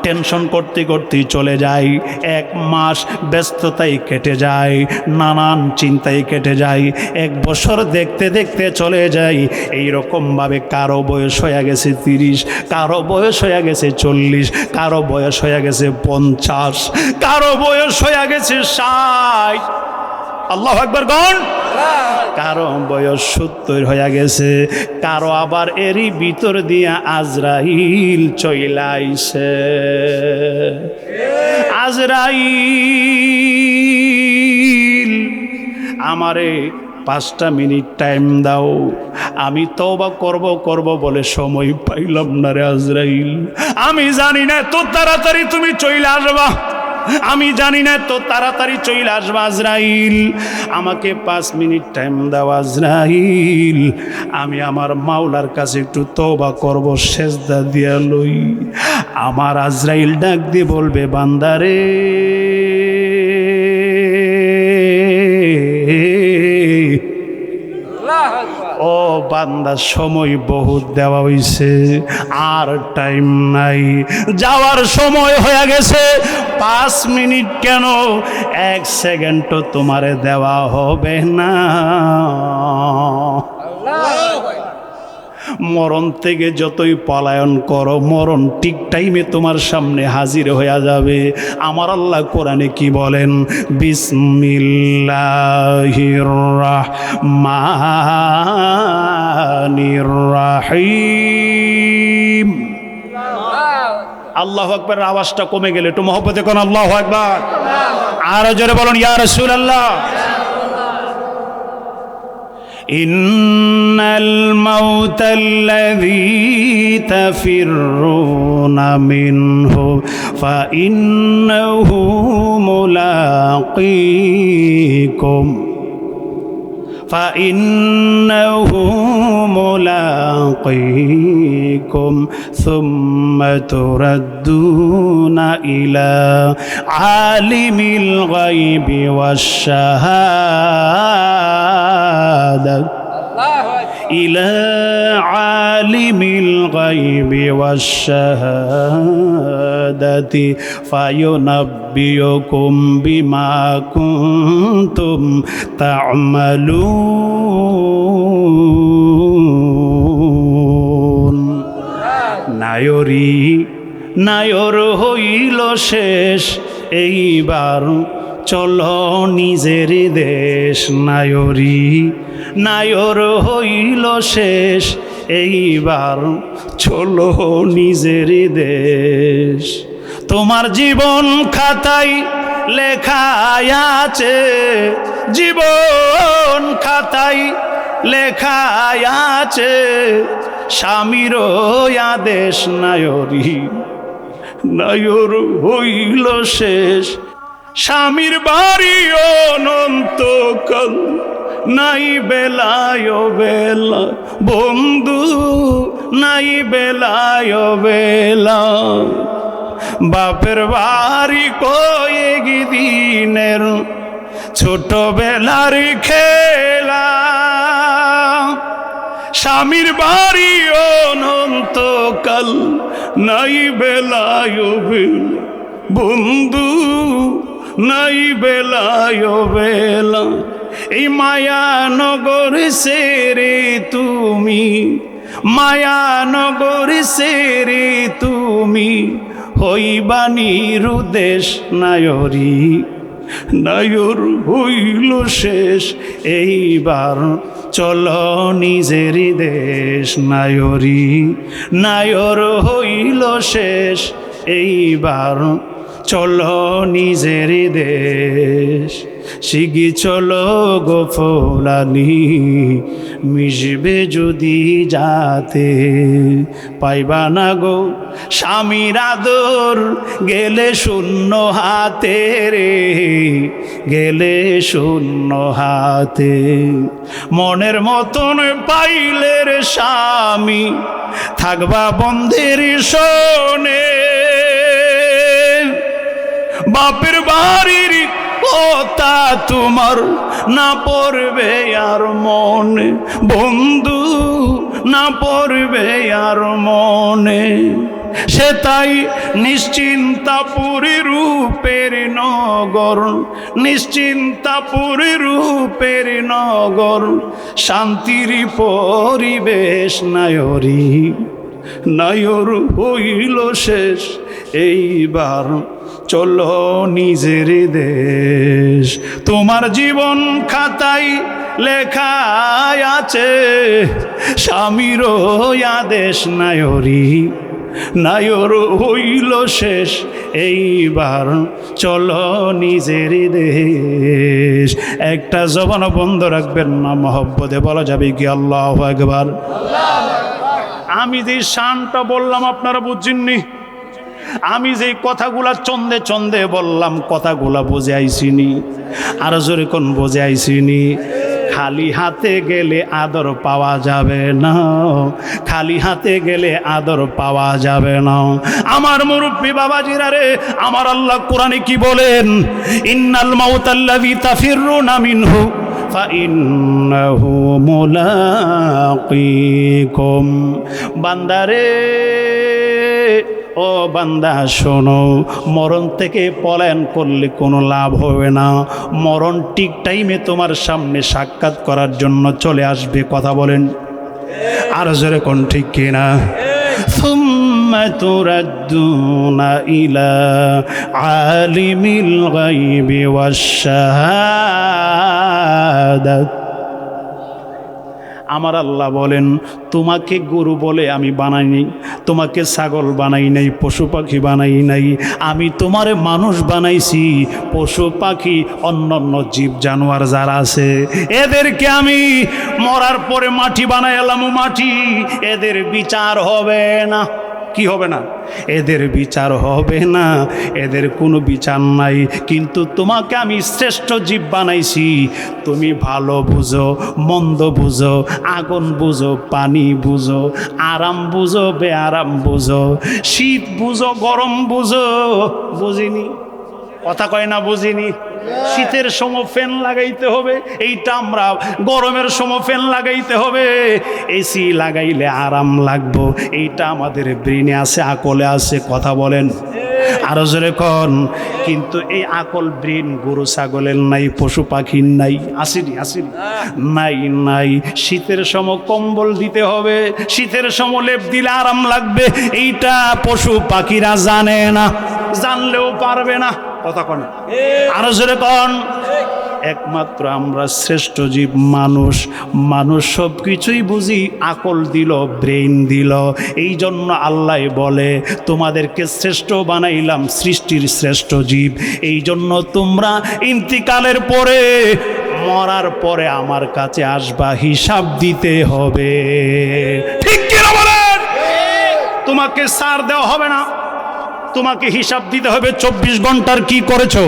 টেনশন করতে করতেই চলে যায় এক মাস ব্যস্ততায় কেটে যায় নানান চিন্তায় কেটে যায় এক বছর দেখতে দেখতে চলে যায় এই রকমভাবে কারো বয়স হয়ে গেছে 30 কারো বয়স হয়ে গেছে 40 কারো বয়স হয়ে গেছে 50 কারো বয়স হয়ে গেছে 60 আল্লাহু আকবার গণ কারো বয়স 70 হয়ে গেছে কারো আবার এরই ভিতর দিয়া আজরাইল চইলা আইছে আজরাইল আমারে 5টা মিনিট টাইম দাও আমি তওবা করব বলে সময় পাইলাম না রে আজরাইল আমি জানি না তো তাড়াতাড়ি তুমি চইলা আসবা আমি জানি না তো তাড়াতাড়ি চলে আসবা আজরাইল আমাকে 5 মিনিট টাইম দাও আজরাইল আমি আমার মাওলার কাছে একটু তওবা করব সেজদা দিয়া লই আমার আজরাইল ডাক দিয়ে বলবে বান্দারে ও বান্দা সময় বহুত দেওয়া হইছে আর টাইম নাই যাওয়ার সময় হয়ে গেছে 5 মিনিট কেন 1 সেকেন্ডও তোমারে দেওয়া হবে না মরণ থেকে যতই পলায়ন করো মরণ ঠিক টাইমে তোমার সামনে হাজির হয়ে যাবে আমার আল্লাহ কোরআনে কি বলেন বিসমিল্লাহির রাহমানির রাহিম আল্লাহু আকবার আওয়াজটা কমে গেলে একটু মহব্বতে কোন আল্লাহু আকবার আর জোরে বলুন ইয়া রাসূলুল্লাহ ইন্নাল মাউতাল্লাযী তাফিররুনা মিনহু ফাইন্নাহু মুলাকীকুম فإنه ملاقيكم ثم تردون إلى عالم الغيب والشهادة إلى عالم الغيب والشهادة فينبئكم بما كنتم تعملون নায়র হইল শেষ এইবার চলো নিজের দেশ নায়র হইল শেষ এইবার চলো নিজের দেশ তোমার জীবন খাতায় লেখা আছে জীবন খাতায় লেখা আছে স্বামীর আদেশ নায়র হইল শেষ স্বামীর বাড়ি অনন্তকাল নাই বেলায় বেলা বন্ধু নাই বেলায় বেলা বাপের বাড়ি কয়েক দিনের ছোটবেলার খেলা স্বামীর বাড়ি অনন্তকাল নাই বেলায় বেলা বন্ধু নাই বেলায় বেলা এই মায়ানগর সেরে তুমি মায়ানগর সেরে তুমি হইবা নিরুদেশ নায়র হইল শেষ এইবার চলো নিজের দেশ নায়র হইল শেষ এইবার চলো নিজের দেশ শিগি চলো গো ফৌলানি মিশবে যদি যাতে পাইবা না গো স্বামীর আদর গেলে শূন্য হাতে রে গেলে শূন্য হাতে মনের মতন পাইলে রে স্বামী থাকবা বন্ধের শোনে বাপের বাড়ির কথা তোমার না পড়বে আর মনে বন্ধু না পড়বে আর মনে সে তাই নিশ্চিন্তাপুরী রূপের নগর নিশ্চিন্তাপুরী রূপের নগর শান্তির পরিবেশ নায়র হইল শেষ এইবার চলো নিজের দেশ তোমার জীবন খাতায় লেখা আছে স্বামীর আদেশ নায়র হইল শেষ এইবার চলো নিজের দেশ একটা জবান বন্ধ রাখবেন না মহব্বতে বলা যাবে কি আল্লাহু আকবার আমি যে শানটা বললাম আপনারা বুঝছেননি আমি যে কথাগুলা চন্দে চন্দে বললাম কথাগুলা বুঝে আইসিনি আর জোরে কোন বুঝে আইসিনি খালি হাতে গেলে আদর পাওয়া যাবে না খালি হাতে গেলে আদর পাওয়া যাবে না আমার মুরব্বী বাবাজিরা রে আমার আল্লাহ কোরআনে কি বলেন ইন্নাল মাউতাল্লাযী তাফিররুনা মিনহু ফাইন্নাহু মুলাকীকুম বান্দারে ও বান্দা শোনো মরণ থেকে পলায়ন করলে কোনো লাভ হবে না মরণ ঠিক টাইমে তোমার সামনে সাক্ষাৎ করার জন্য চলে আসবে কথা বলেন আর জোরে কোন ঠিক কিনা সুম্মা তুরাদ্দুনা ইলা আলিমিল গায়বি ওয়াশ শাহাদাত আমার আল্লাহ বলেন, তোমাকে গরু বলে আমি বানাই নাই, তোমাকে ছাগল বানাই নাই, পশু পাখি বানাই নাই, আমি তোমারে মানুষ বানাইছি। পশু পাখি অন্যান্য জীব জানোয়ার যারা আছে এদেরকে আমি মরার পরে মাটি বানাই এলাম, মাটি। এদের বিচার হবে না। কি হবে না? এদের বিচার হবে না, এদের কোনো বিচার নাই। কিন্তু তোমাকে আমি শ্রেষ্ঠ জীব বানাইছি। তুমি ভালো বুঝো, মন্দ বুঝো, আগুন বুঝো, পানি বুঝো, আরাম বুঝো, বেআরাম বুঝো, শীত বুঝো, গরম বুঝো। বুঝিনি? কথা কয় না বুঝিনি? শীতের সময় ফ্যান লাগাইতে হবে, এইটা আমরা গরমের সময় ফ্যান লাগাইতে হবে। এসি লাগাইলে আরাম লাগবো, এইটা আমাদের ব্রেনে আছে, আকলে আছে। কথা বলেন আরো জোরে কন। কিন্তু এই আকল ব্রেন গরু ছাগলের নাই, পশু পাখির নাই। আসেনি? আসেনি? নাই, নাই। শীতের সময় কম্বল দিতে হবে, শীতের সময় লেপ দিলে আরাম লাগবে, এইটা পশু পাখিরা জানে না, জানলেও পারবে না। কথা কন আরো জোরে কন। একমাত্র আমরা শ্রেষ্ঠ জীব মানুষ। মানুষ সব কিছুই বুঝি, আকল দিল, ব্রেইন দিল। এই জন্য আল্লাহ বলে তোমাদেরকে শ্রেষ্ঠ বানাইলাম, সৃষ্টির শ্রেষ্ঠ জীব। এই জন্য তোমরা ইন্তিকালের পরে, মরার পরে আমার কাছে আসবা, হিসাব দিতে হবে। ঠিক কিনা বলেন? তোমাকে ছাড় দেওয়া হবে না, তোমাকে হিসাব দিতে হবে 24 ঘন্টার কি করেছো,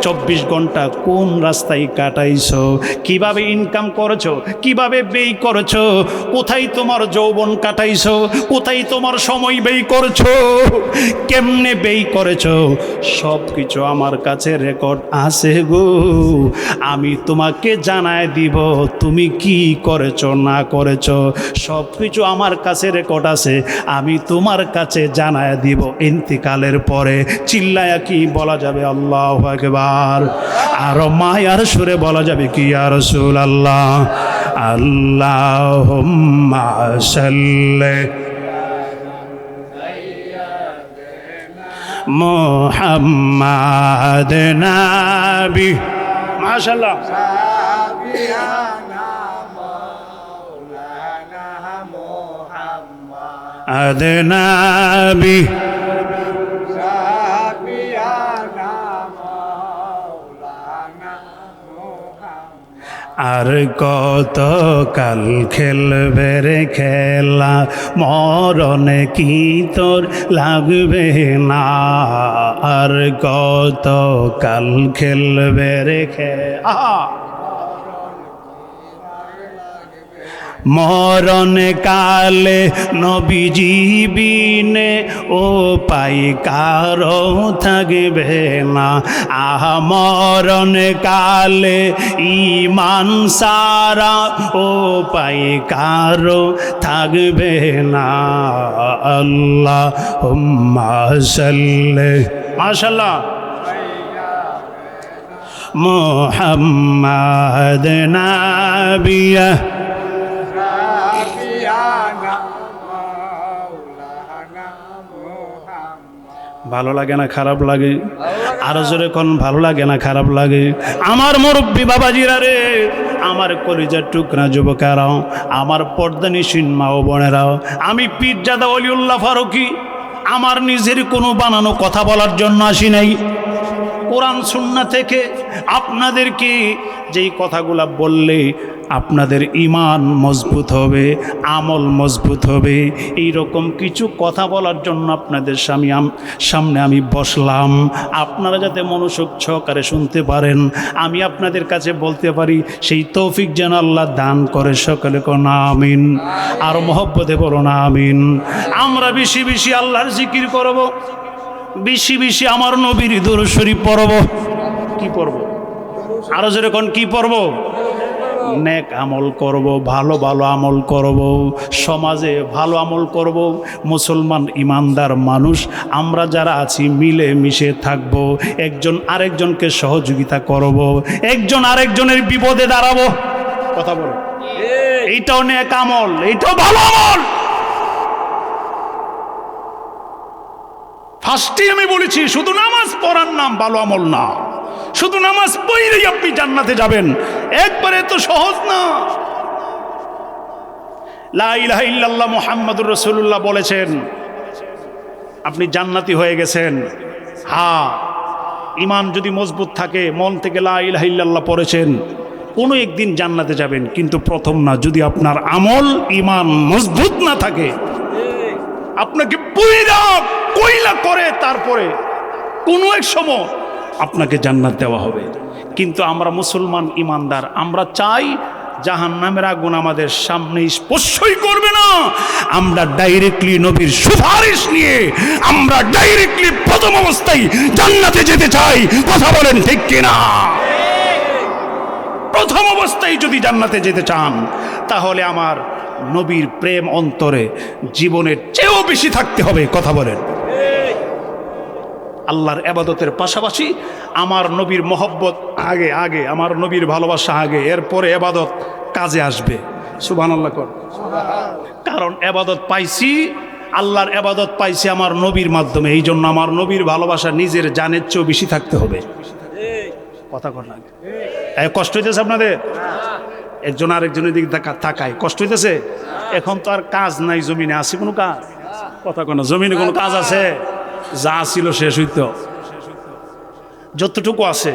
24 ঘন্টা কোন রাস্তায় কাটাইছো, কিভাবে ইনকাম করেছো, কিভাবে ব্যয় করেছো, কোথায় তোমার যৌবন কাটাইছো, কোথায় তোমার সময় ব্যয় করেছো, কেমনে ব্যয় করেছো, সব কিছু আমার কাছে রেকর্ড আছে গো। আমি তোমাকে জানায় দিব তুমি কি করেছো না করেছো, সব কিছু আমার কাছে রেকর্ড আছে। আমি তোমার কাছে জানায় দিব ইন্তিকালের পরে। চিল্লায়া কি বলা যাবে আল্লাহু আকবার? আর মায়ার সুরে বলা যাবে কি ইয়া রাসূলুল্লাহ? আল্লাহুম্মা সাল্লি মুহাম্মাদ নাবি। মাশাআল্লাহ। আদনাবি আর কত কাল খেলবে রে খেলা, মরণে কি তোর লাগবে না। আর কত কাল খেলবে রে খেলা, মরণ কালে নবীজি বিনে ও পাই কারো থাকবে না। মরণ কালে ঈমান সারা ও পাই কারো থাকবে না। আল্লাহুম্মা সাল্লি মাশাআল্লাহ মুহাম্মাদ নাবিয়া। ভালো লাগে না খারাপ লাগে? আরো জোরে কোন ভালো লাগে না খারাপ লাগে? আমার মুরব্বী বাবাজিরা রে, আমার কলিজার টুকরা যুবকেরাও, আমার পর্দানিসীন মা ও বোনেরাও, আমি পীরজাদা ওলিউল্লাহ ফারুকী আমার নিজের কোনো বানানো কথা বলার জন্য আসি নাই। কোরআন সুন্নাহ থেকে আপনাদেরকে যেই কথাগুলা বললে আপনাদের ঈমান মজবুত হবে, আমল মজবুত হবে, এই রকম কিছু কথা বলার জন্য আপনাদের সামনে আমি বসলাম। আপনারা যাতে মনোযোগ সহকারে শুনতে পারেন, আমি আপনাদের কাছে বলতে পারি, সেই তৌফিক যেন আল্লাহ দান করে। সকলে কোন আমিন। আর মহব্বতে বলো না আমিন। আমরা বেশি বেশি আল্লাহর জিকির করব, বেশি বেশি আমার নবীর দুরূদ শরীফ পড়ব। কি পড়ব? আরো যেরকম কি পড়ব? নেক আমল করব, ভালো ভালো আমল করব, সমাজে ভালো আমল করব। মুসলমান ইমানদার মানুষ আমরা যারা আছি মিলে মিশে থাকব, একজন আরেকজনকে সহযোগিতা করব, একজন আরেকজনের বিপদে দাঁড়াবো। কথা বলো, এইটাও নেক আমল, এইটাও ভালো আমল। ফার্স্টে আমি বলেছি শুধু নামাজ পড়ার নাম ভালো আমল না, শুধু নামাজ পড়লেই আপনি জান্নাতে যাবেন, একবারে তো সহজ না। লা ইলাহা ইল্লাল্লাহ মুহাম্মাদুর রাসূলুল্লাহ বলেছেন, আপনি জান্নাতি হয়ে গেছেন। হ্যাঁ, ঈমান যদি মজবুত থাকে, মন থেকে লা ইলাহা ইল্লাল্লাহ পড়েছেন, কোনো একদিন জান্নাতে যাবেন। কিন্তু প্রথম না, যদি আপনার আমল ঈমান মজবুত না থাকে, আপনাকে পুইরা কইলা করে তারপরে কোনো এক সময় আপনাকে জান্নাত দেওয়া হবে। কিন্তু আমরা মুসলমান ইমানদার, আমরা চাই জাহান্নামের আগুন আমাদের সামনে স্পর্শই করবে না। আমরা ডাইরেক্টলি নবীর সুপারিশ নিয়ে আমরা ডাইরেক্টলি প্রথম অবস্থায় জান্নাতে যেতে চাই। কথা বলেন ঠিক কিনা? প্রথম অবস্থায় যদি জান্নাতে যেতে চান, তাহলে আমার নবীর প্রেম অন্তরে জীবনের চেয়েও বেশি থাকতে হবে। কথা বলেন। আল্লাহর ইবাদতের পাশাপাশি আমার নবীর মহব্বত আগে আগে, আমার নবীর ভালোবাসা আগে, এরপরে ইবাদত কাজে আসবে। সুবহানাল্লাহ কর। কারণ ইবাদত পাইছি, আল্লাহর ইবাদত পাইছি আমার নবীর মাধ্যমে। এই জন্য আমার নবীর ভালোবাসা নিজের জানের চেয়েও বেশি থাকতে হবে। কথা কর না, কষ্ট হইতেছে আপনাদের? একজন আরেকজনের দিকে তাকায়, কষ্ট হইতেছে? এখন তো আর কাজ নাই, জমিনে আছে কোনো কাজ? কথা কর না, জমিনে কোনো কাজ আছে? যা ছিল শেষ হইতো। যতটুকু আছে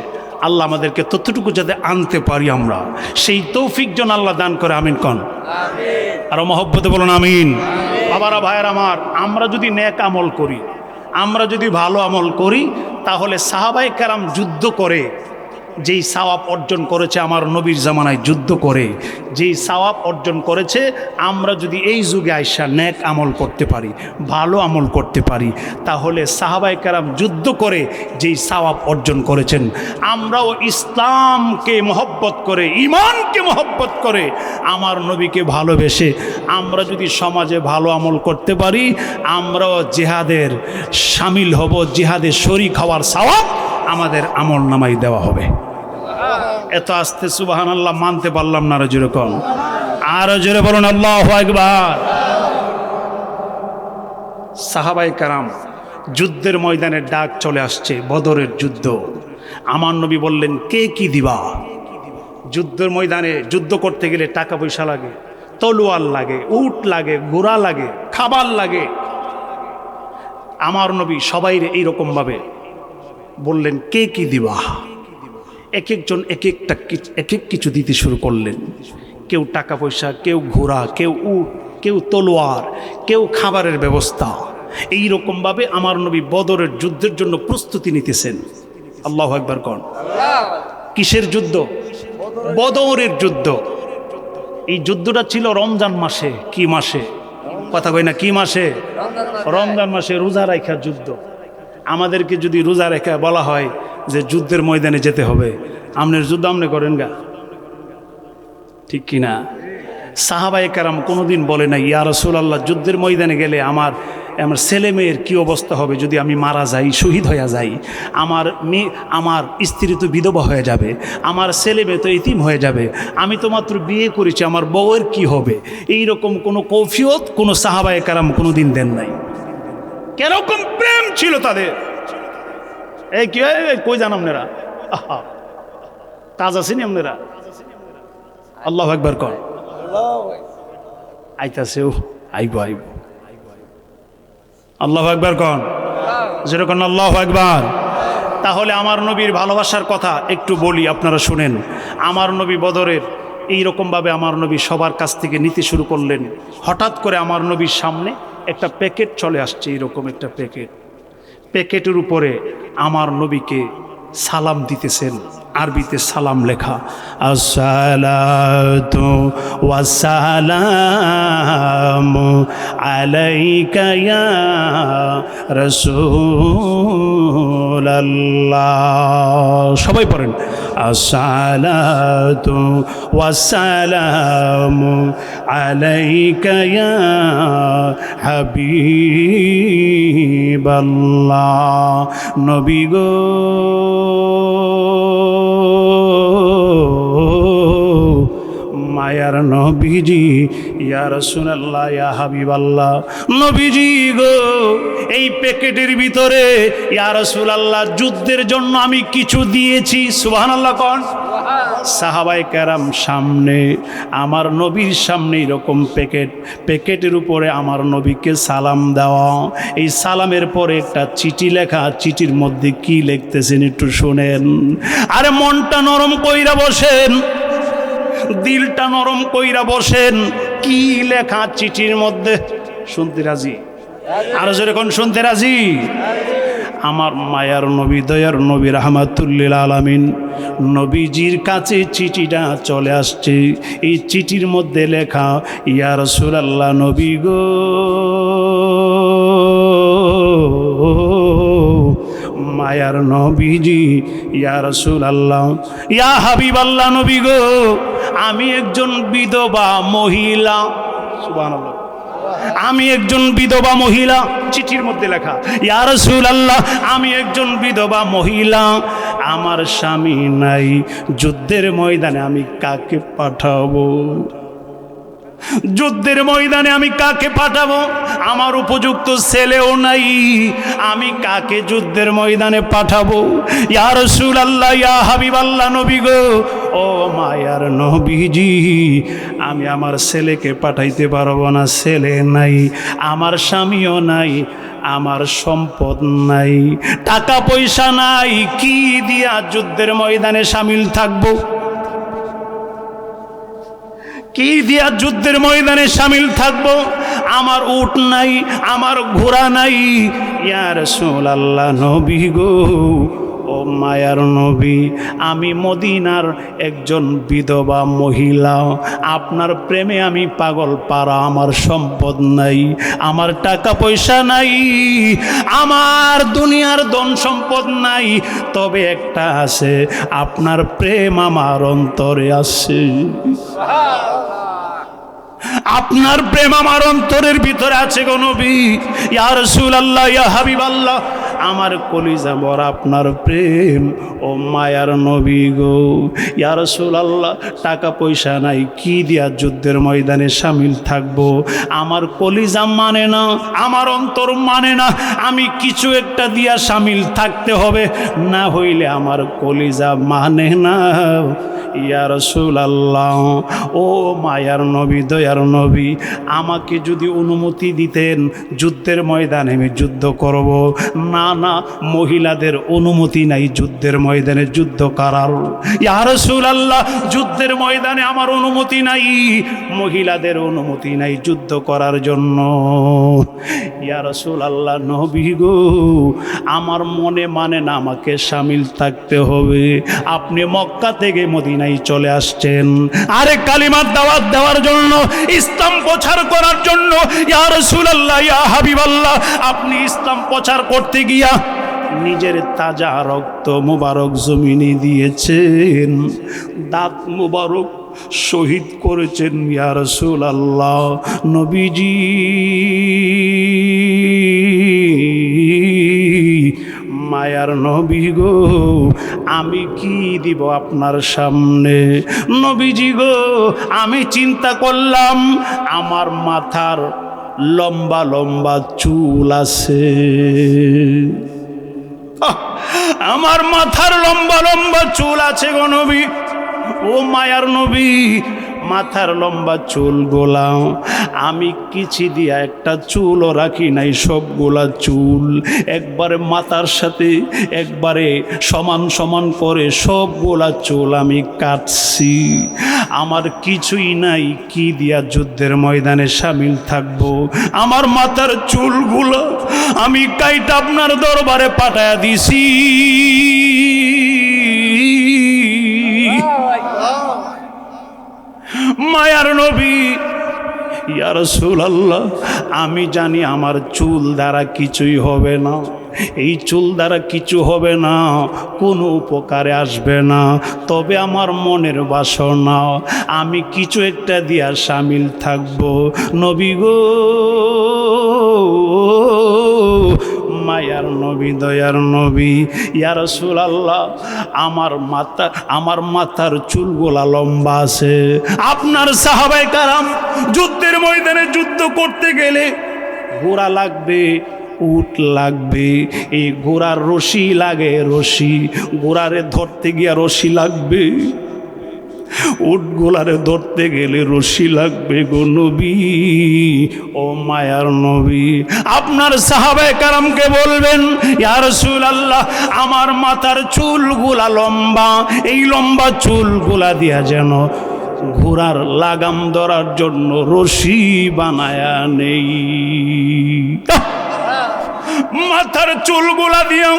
আল্লাহ আমাদেরকে ততটুকু যাতে আনতে পারি আমরা, সেই তৌফিক যেন আল্লাহ দান করে। আমিন কন। আর মহব্বতে বলুন আমিন। বাবারা, ভাইয়ের আমার, আমরা যদি নেক আমল করি, আমরা যদি ভালো আমল করি, তাহলে সাহাবায়ে কেরাম যুদ্ধ করে যেই সওয়াব অর্জন করেছে, আমার নবীর জামানায় যুদ্ধ করে যেই সওয়াব অর্জন করেছে, আমরা যদি এই যুগে আইসা নেক আমল করতে পারি, ভালো আমল করতে পারি, তাহলে সাহাবায়ে কেরাম যুদ্ধ করে যেই সওয়াব অর্জন করেছেন, আমরাও ইসলামকে মহব্বত করে, ঈমানকে মহব্বত করে, আমার নবীকে ভালোবেসে আমরা যদি সমাজে ভালো আমল করতে পারি, আমরাও জিহাদের শামিল হব, জিহাদে শরীক হওয়ার সওয়াব আমাদের আমল নামাই দেওয়া হবে। এত আস্তে সুবহানাল্লাহ মানতে পারলাম না। আরো জোরে কোন, আরো জোরে বলুন আল্লাহু আকবার। সাহাবায়ে কেরাম যুদ্ধের ময়দানে ডাক চলে আসছে, বদরের যুদ্ধ। আমার নবী বললেন, কে কি দিবা? যুদ্ধের ময়দানে যুদ্ধ করতে গেলে টাকা পয়সা লাগে, তলোয়ার লাগে, উট লাগে, ঘোড়া লাগে, খাবার লাগে। আমার নবী সবাইরে এইরকম ভাবে বললেন, কে কি দিবা? এক একজন এক এক কিছু দিতে শুরু করলেন। কেউ টাকা পয়সা, কেউ ঘোড়া, কেউ উট, কেউ তলোয়ার, কেউ খাবারের ব্যবস্থা। এইরকমভাবে আমার নবী বদরের যুদ্ধের জন্য প্রস্তুতি নিতেছেন। আল্লাহু আকবার কোন। কিসের যুদ্ধ? বদরের যুদ্ধ। এই যুদ্ধটা ছিল রমজান মাসে। কি মাসে? কথা কই না, কি মাসে? রমজান মাসে, রোজা রাখার যুদ্ধ। আমাদেরকে যদি রোজা রেখা বলা হয় যে যুদ্ধের ময়দানে যেতে হবে, আমনের যুদ্ধ আমনে করেন গা? ঠিক কিনা? সাহাবায়ে কেরাম কোনোদিন বলে না, ইয়া রাসূলুল্লাহ, যুদ্ধের ময়দানে গেলে আমার ছেলে মেয়ের কী অবস্থা হবে যদি আমি মারা যাই, শহীদ হয়ে যাই? আমার স্ত্রী তো বিধবা হয়ে যাবে, আমার ছেলে মেয়ে তো এতিম হয়ে যাবে, আমি তো মাত্র বিয়ে করেছি, আমার বউয়ের কি হবে? এইরকম কোনো কৈফিয়ত কোনো সাহাবায়ে কেরাম কোনোদিন দেন নাই। কেরকম প্রেম ছিল তাদের! এই কি কই জান আপনারা? কাজ আসেনি আপনারা? আল্লাহু আকবার কর। আইতাছে, আইব আইব। আল্লাহু আকবার কন, যেরকম আল্লাহু আকবার। তাহলে আমার নবীর ভালোবাসার কথা একটু বলি, আপনারা শুনেন। আমার নবী বদরের এইরকমভাবে আমার নবী সবার কাছ থেকে নিতে শুরু করলেন। হঠাৎ করে আমার নবীর সামনে একটা প্যাকেট চলে আসছে, এরকম একটা প্যাকেটের উপরে আমার নবীকে সালাম দিতেছেন। আরবিতে সালাম লেখা, আসসালাতু ওয়াসসালামু আলাইকা ইয়া রাসূলুল্লাহ। সবাই পড়েন, আসসালাতু ওয়াসসালামু আলাইকা ইয়া হাবিবাল্লাহ। নবী গো, মায়ার নবীজি, ইয়া রাসূলুল্লাহ, ইয়া হাবিবাল্লাহ, নবীজি গো, এই প্যাকেটের ভিতরে ইয়া রাসূলুল্লাহ যুদ্ধের জন্য আমি কিছু দিয়েছি। সুবহানাল্লাহ কোন সাহাবায়ে কেরাম সামনে, আমার নবীর সামনে এরকম প্যাকেটের উপরে আমার নবীকে সালাম দেওয়া। এই সালামের পরে একটা চিঠি লেখা, চিঠির মধ্যে কি লিখতেছেন একটু শুনেন। আরে মনটা নরম কইরা বসেন, দিলটা নরম কইরা বসেন, কি লেখা চিঠির মধ্যে শুনতে রাজি? আরো যেরকম শুনতে রাজি? আমার মায়ার নবী, দয়ার নবী, রাহমাতুল্লিল আলামিন নবীজির কাছে চিঠিটা চলে আসছে। এই চিঠির মধ্যে লেখা, ইয়া রাসূলুল্লাহ, নবী গো, মায়ার নবীজি, ইয়া রাসূলুল্লাহ, ইয়া হাবিবাল্লাহ, নবী গো, আমি একজন বিধবা মহিলা। সুবহানাল্লাহ, আমি একজন বিধবা মহিলা। চিঠির মধ্যে লেখা, ইয়া রাসূলুল্লাহ, আমি একজন বিধবা মহিলা, আমার স্বামী নাই, যুদ্ধের ময়দানে আমি কাকে পাঠাবো? যুদ্ধের ময়দানে আমি কাকে পাঠাবো? আমার উপযুক্ত ছেলেও নাই, আমি কাকে যুদ্ধের ময়দানে পাঠাবো? ইয়া রাসূলুল্লাহ, ইয়া হাবিবাল্লাহ, নবী গো, ও মায়ার নবীজি, আমি আমার ছেলেকে পাঠাইতে পারবো না, ছেলে নাই, আমার স্বামীও নাই, আমার সম্পদ নাই, টাকা পয়সা নাই, কি দিয়া যুদ্ধের ময়দানে শামিল থাকবো? কি দিয়া যুদ্ধের ময়দানে শামিল থাকবো? আমার উট নাই, আমার ঘোড়া নাই। ইয়া রাসূলুল্লাহ, নবী গো, ও মায়ার নবী, আমি মদিনার একজন বিধবা মহিলা, আপনার প্রেমে আমি পাগল পারা, আমার সম্পদ নাই, আমার টাকা পয়সা নাই, আমার দুনিয়ার ধন সম্পদ নাই, তবে একটা আছে, আপনার প্রেম আমার অন্তরে আছে। আপনার প্রেম আমার অন্তরের ভিতরে আছে গো নবী। ইয়া রাসূলুল্লাহ, ইয়া হাবিবাল্লাহ, আমার কলিজা ভরা আপনার প্রেম। ও মায়ার নবী গো, ইয়া রাসূলুল্লাহ, টাকা পয়সা নাই, কি দিয়া যুদ্ধের ময়দানে শামিল থাকবো? আমার কলিজা মানে না, আমার অন্তর মানে না, আমি কিছু একটা দিয়া শামিল থাকতে হবে, না হইলে আমার কলিজা মানে না। ইয়া রাসূলুল্লাহ, ও মায়ার নবী, দয়ার নবী, আমাকে যদি অনুমতি দিতেন যুদ্ধের ময়দানে আমি যুদ্ধ করব। না না, মহিলাদের অনুমতি নাই যুদ্ধের ময়দানে যুদ্ধ করার। ইয়া রাসূলুল্লাহ, যুদ্ধের ময়দানে আমার অনুমতি নাই, মহিলাদের অনুমতি নাই যুদ্ধ করার জন্য। ইয়া রাসূলুল্লাহ, নবী গো, আমার মনে মানে না, আমাকে শামিল থাকতে হবে। আপনি মক্কা থেকে মদিনায় চলে আসছেন, আরে কালিমার দাওয়াত দেওয়ার জন্য, ইসলাম প্রচার করার জন্য। ইয়া রাসূলুল্লাহ, ইয়া হাবিবাল্লাহ, আপনি ইসলাম প্রচার করতে গিয়া নিজের তাজা রক্ত মুবারক জমিনে দিয়েছেন, দাঁত মুবারক শহীদ করেছেন। ইয়া রাসূলুল্লাহ, নবীজি, মায়ার নবী গো, আমি কি দিব আপনার সামনে? নবীজি গো, আমি চিন্তা করলাম, আমার মাথার লম্বা লম্বা চুল আছে, আমার মাথার লম্বা লম্বা চুল আছে গো নবী। ও মায়ার নবী, মাথার লম্বা চুল গোলাম, আমি কিছু দিয়া একটা চুলও রাখি নাই, সবগুলা চুল একবারে মাথার সাথে একবারে সমান সমান করে সবগুলা চুল আমি কাটছি। আমার কিছুই নাই, কি দিয়া যুদ্ধের ময়দানে শামিল থাকবো? আমার মাথার চুলগুলো আমি কাইটা আপনার দরবারে পাঠায়া দিছি। মায়ার নবী, ইয়া রাসূলুল্লাহ, আমি জানি আমার চুল দ্বারা কিছুই হবে না, এই চুল দ্বারা কিছু হবে না, কোনো উপকারে আসবে না, তবে আমার মনের বাসনা, আমি কিছু একটা দিয়া শামিল থাকবো। নবী গো, মায়ার নবী দয়ার নবী, ইয়া রাসূলুল্লাহ আমার মাথার চুলগুলা লম্বা আছে। আপনার সাহাবায়ে কারাম যুদ্ধের ময়দানে যুদ্ধ করতে গেলে ঘোড়া লাগবে, উট লাগবে, এই ঘোড়ার রশি লাগে, রশি ঘোড়ারে ধরতে গিয়া রশি লাগবে, উট গোলারে ধরতে গেলে রশি লাগবে গো নবী, ও মায়ার নবী। আপনার সাহাবায়ে কারামকে বলবেন, ইয়া রাসূলুল্লাহ আমার মাথার চুলগুলা লম্বা, এই লম্বা চুলগুলা দিয়া যেন ঘোড়ার লাগাম ধরার জন্য রশি বানায়া নেই। মাথার চুলগুলা দিয়া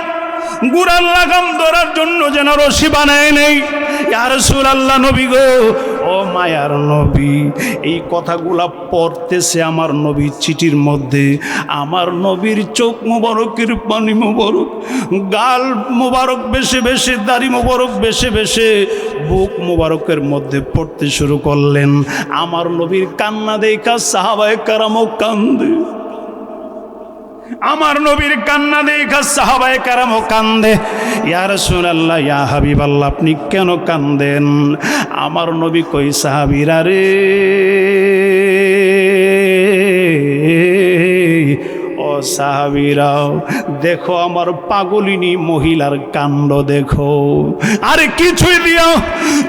ঘোড়ার লাগাম ধরার জন্য যেন রশি বানায় নেই। ইয়া রাসূলুল্লাহ নবী গো, ও মায়ার নবী, এই কথাগুলা পড়তেছে আমার নবীর চিঠির মধ্যে। আমার নবীর চোখ মুবারকের পানি মুবারক, গাল মুবারক বেশে বেশে, দাড়ি মুবারক বেশে বেশে বুক মুবারকের মধ্যে পড়তে শুরু করলেন। আমার নবীর কান্না দেখা সাহাবায়ে কারামও কান্দে, আমার নবীর কান্না দেখা সাহাবায়ে কারামও কান্দে। ইয়া রাসূলুল্লাহ, ইয়া হাবিবাল্লাহ, আপনি কেন কান্দেন? আমার নবী কই, সাহাবীরা রে, ও সাহাবীরাও দেখো আমার পাগলিনী মহিলার কাণ্ড দেখো। আরে কিছুই দিয়া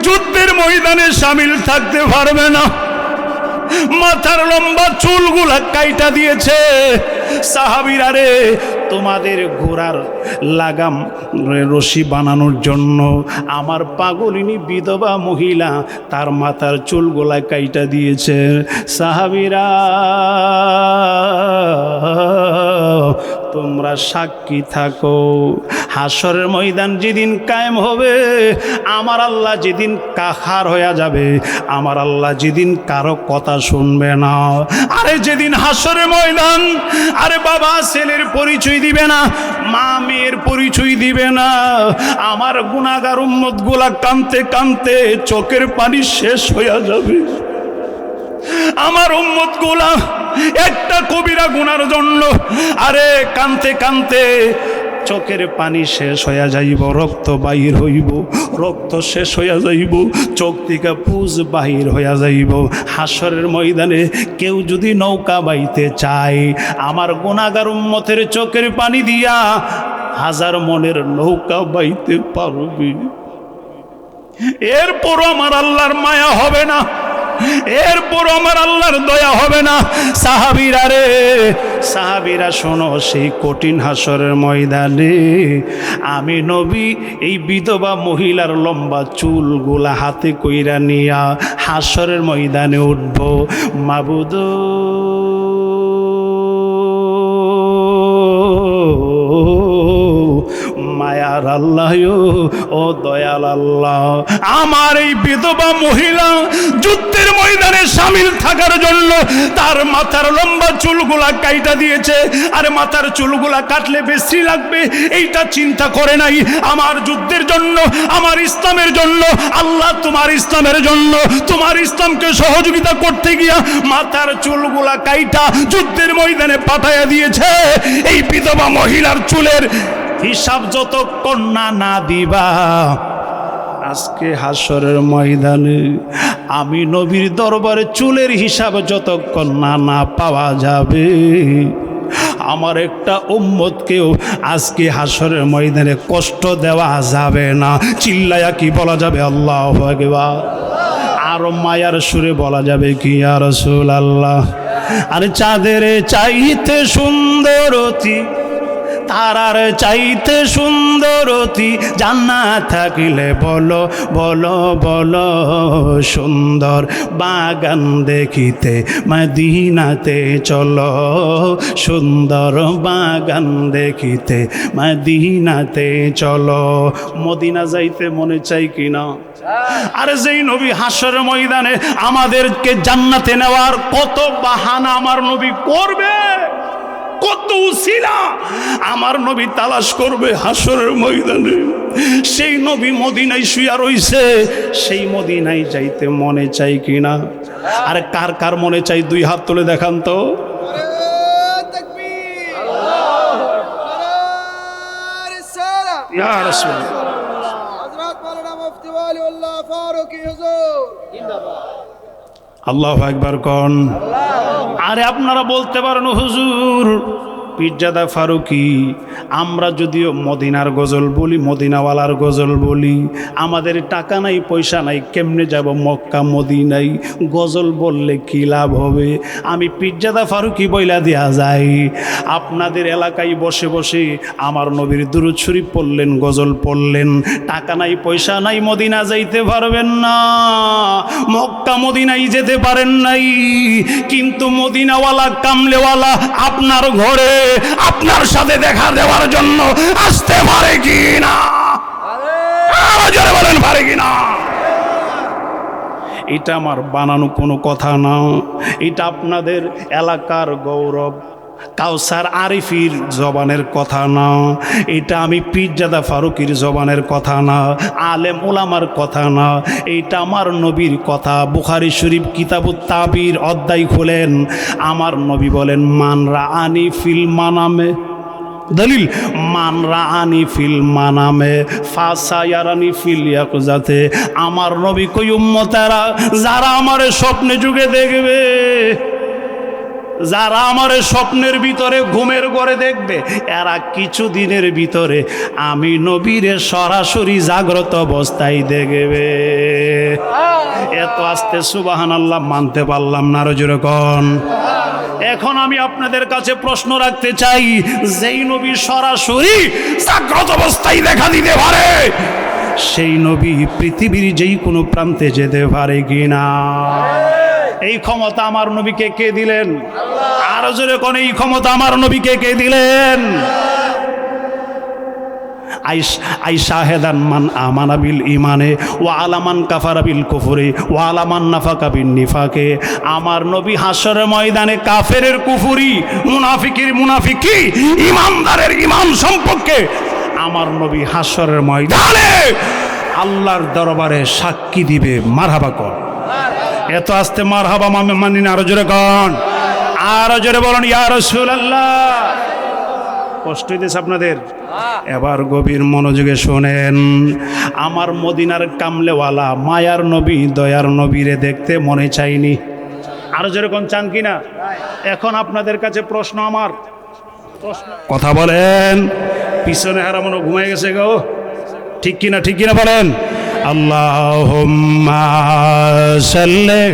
যুদ্ধের ময়দানে শামিল থাকতে পারবে না, মাথার লম্বা চুলগুলা কাইটা দিয়েছে। সাহাবীরা রে, তোমাদের ঘোড়ার লাগাম রশি বানানোর জন্য আমার পাগলিনী বিধবা মহিলা তার মাথার চুলগুলা কাইটা দিয়েছে। সাহাবীরা তোমরা সাক্ষী থাকো, হাসরের ময়দান যেদিন কায়েম হবে, আমার আল্লাহ যেদিন কাহার হয়ে যাবে, আমার আল্লাহ যেদিন কারো কথা শুনবে না, আরে যেদিন হাসরের ময়দান, আরে বাবা ছেলের পরিচয় দিবে না, মা মেয়ের পরিচয় দিবে না, আমার গুনাহগার উম্মতগুলা কাঁদতে কাঁদতে চোখের পানি শেষ হয়ে যাবে। আমার উম্মতগুলা একটা কবিরা গুনার জন্য আরে কাঁদতে কাঁদতে চোখের পানি শেষ হইয়া যাইব, রক্ত বাহির হইব, রক্ত শেষ হইয়া যাইব, চোখ থেকে পুজ বাহির হইয়া যাইব। হাসরের ময়দানে কেউ যদি নৌকা বাইতে চায়, আমার গুনাহগার উম্মতের চোখের পানি দিয়া হাজার মনের নৌকা বাইতে পারবে। এরপরও আমার আল্লাহর মায়া হবে না, এরপর আমার আল্লাহর দয়া হবে না। সাহাবীরা রে, সাহাবীরা শোনো, সেই কঠিন হাসরের ময়দানে আমি নবী এই বিধবা মহিলার লম্বা চুলগুলা হাতে কইরা নিয়া হাসরের ময়দানে উঠব। মাবুদ মায়ার আল্লাহ, ও দয়াল আল্লাহ, আমার এই বিধবা মহিলা যুদ্ধের ময়দানে শামিল থাকার জন্য তার মাথার লম্বা চুলগুলা কাইটা দিয়েছে। আর মাথার চুলগুলা কাটলে বেশি লাগবে এইটা চিন্তা করে নাই। আমার যুদ্ধের জন্য, আমার ইসলামের জন্য, আল্লাহ তোমার ইসলামের জন্য, তোমার ইসলামকে সহযোগিতা করতে গিয়া মাথার চুলগুলা কাইটা যুদ্ধের ময়দানে পাঠাইয়া দিয়েছে। এই বিধবা মহিলার চুলের হিসাব যতক্ষণ না দিবা, আজকে হাসরের ময়দানে আমি নবীর দরবারে চুলের হিসাব যতক্ষণ না পাওয়া যাবে, আমার একটা উম্মতকেও আজকে হাসরের ময়দানে কষ্ট দেওয়া যাবে না। চিল্লায়া কি বলা যাবে আল্লাহু আকবার? আরো মায়ার সুরে বলা যাবে কি ইয়া রাসূলুল্লাহ? আরে চাঁদের চাইতে সুন্দরতি, তারার চাইতে সুন্দরতি জান্নাত থাকিলে বলো বলো বলো, সুন্দর বাগান দেখিতে মদিনাতে চলো, সুন্দর বাগান দেখিতে মদিনাতে চলো। মদিনা যাইতে মনে চাই কিনা? আরে যেই নবী হাসরের ময়দানে আমাদেরকে জান্নাতে নেওয়ার কত বাহানা আমার নবী করবে, কত উসিলা আমার নবী তালাশ করবে হাসরের ময়দানে। সেই নবী মদিনায় শুয়া রইছে, সেই মদিনায় যাইতে মনে চাই কিনা? আরে কার কার মনে চাই দুই হাত তুলে দেখান তো। ইয়া রাসূল। হযরত মাওলানা মুফতি ওয়ালিউল্লাহ ফারুকী হুজুর জিন্দাবাদ। আল্লাহু আকবার কোন। আরে আপনারা বলতে পারেন হুজুর পীরজাদা ফারুকী, আমরা যদিও মদিনার গজল বলি, মদিনাওয়ালার গজল বলি, আমাদের টাকা নাই পয়সা নাই, কেমনে যাব মক্কা মদিনায়? গজল বললে কী লাভ হবে? আমি পীরজাদা ফারুকী বইলা দেয়া যায়। আপনাদের এলাকায় বসে বসে আমার নবীর দুরূদ শরীফ পড়লেন, গজল পড়লেন, টাকা নাই পয়সা নাই, মদিনা যাইতে পারবেন না, মক্কা মদিনায় যেতে পারেন নাই, কিন্তু মদিনাওয়ালা কামলেওয়ালা আপনার ঘরে আপনার সাথে দেখা দেওয়ার জন্য আসতে পারে কি না? জোরে বলেন পারে কি না? এটা আমার বানানো কোনো কথা না, এটা আপনাদের এলাকার গৌরব, কাউসার আরিফির জবানের কথা না, এটা আমি পীরজাদা ফারুকীর জবানের কথা না, আলেম ওলামার কথা না, এটা আমার নবীর কথা। বুখারী শরীফ কিতাবুত তাবির অধ্যায় খোলেন, আমার নবী বলেন মান রাআনি ফিল মানামে, দলিল মান রাআনি ফিল মানামে ফাসায়ারানি ফিল ইয়াকজাতে। আমার নবী কই উম্মতেরা যারা আমারে স্বপ্নে যুগে দেখবে, যারা আমার স্বপ্নের ভিতরে ঘুমের ঘরে দেখবে, এরা কিছু দিনের ভিতরে আমি নবীরে সরাসরি জাগ্রত অবস্থায় দেখবে। এত আস্তে সুবহানাল্লাহ মানতে পারলাম না, আরো জোরে কোন। এখন আমি আপনাদের কাছে প্রশ্ন রাখতে চাই, যেই নবী সরাসরি জাগ্রত অবস্থায় দেখা দিতে পারে, সেই নবী পৃথিবীর যেই কোনো প্রান্তে যেতে পারে কিনা? এই ক্ষমতা আমার নবীকে কে দিলেন? আরো জোরে কোন, এই ক্ষমতা আমার নবীকে কে দিলেন? আই শাহেদান মান আমানা বিল ইমানে ওয়া আলামান কাফারা বিল কুফরি ওয়া আলামান নাফাকা বিন নিফাকে। আমার নবী হাসরের ময়দানে কাফেরের কুফরি, মুনাফিকের মুনাফিকি, ইমানদারের ইমান সম্পর্কে আমার নবী হাসরের ময়দানে আল্লাহর দরবারে সাক্ষী দিবে। মারহাবা কর। এত আস্তে মারহাবা মানি না, আরো জোরে কন, আরো জোরে বলেন ইয়া রাসূলুল্লাহ। কষ্ট হইতেছে আপনাদের? এবার গভীর মনোযোগে শোনেন, আমার মদিনার কামলেওয়ালা মায়ার নবী দয়ার নবীরে দেখতে মনে চাইনি? আরো জোরে কোন, চান কিনা? এখন আপনাদের কাছে প্রশ্ন, আমার কথা বলেন, পিছনে হারামনো ঘুমাই গেছে গো, ঠিক কিনা? ঠিক কিনা বলেন? আল্লাহুম্মা সাল্লি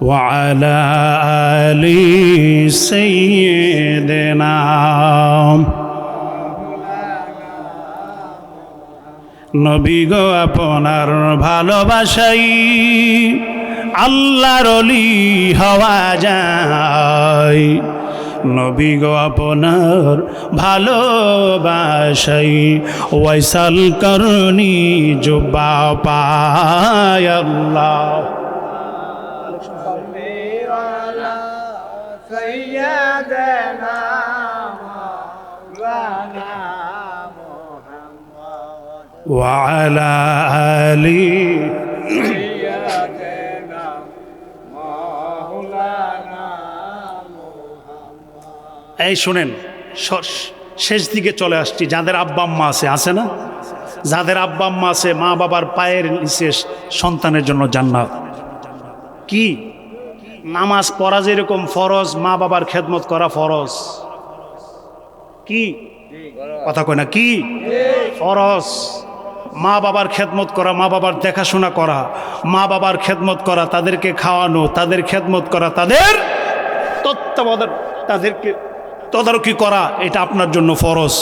ওয়া আলা আলি সাইয়্যিদিনা। নবী গো আপনার ভালোবাসাই আল্লাহর ওলি হওয়া যায়, নবী গো আপনার ভালোবাসাই ওয়াইসাল করনি জুবা পায় আল্লাহ। وعلى آله এই শুনেন, শেষ দিকে চলে আসছি। যাদের আব্বা আম্মা আছে না? যাদের আব্বা আম্মা আছে, মা বাবার পায়ের নিচে সন্তানের জন্য জান্নাত। কি? নামাজ পড়া যেরকম ফরজ, মা বাবার খেদমত করা ফরজ। কি কথা কয় না? কি ফরজ? মা বাবার খেদমত করা, মা বাবার দেখাশোনা করা, মা বাবার খেদমত করা, তাদেরকে খাওয়ানো, তাদের খেদমত করা, তাদের তত্ত্বাবধান, তাদেরকে তদারকি করা, এটা আপনার জন্য ফরজ।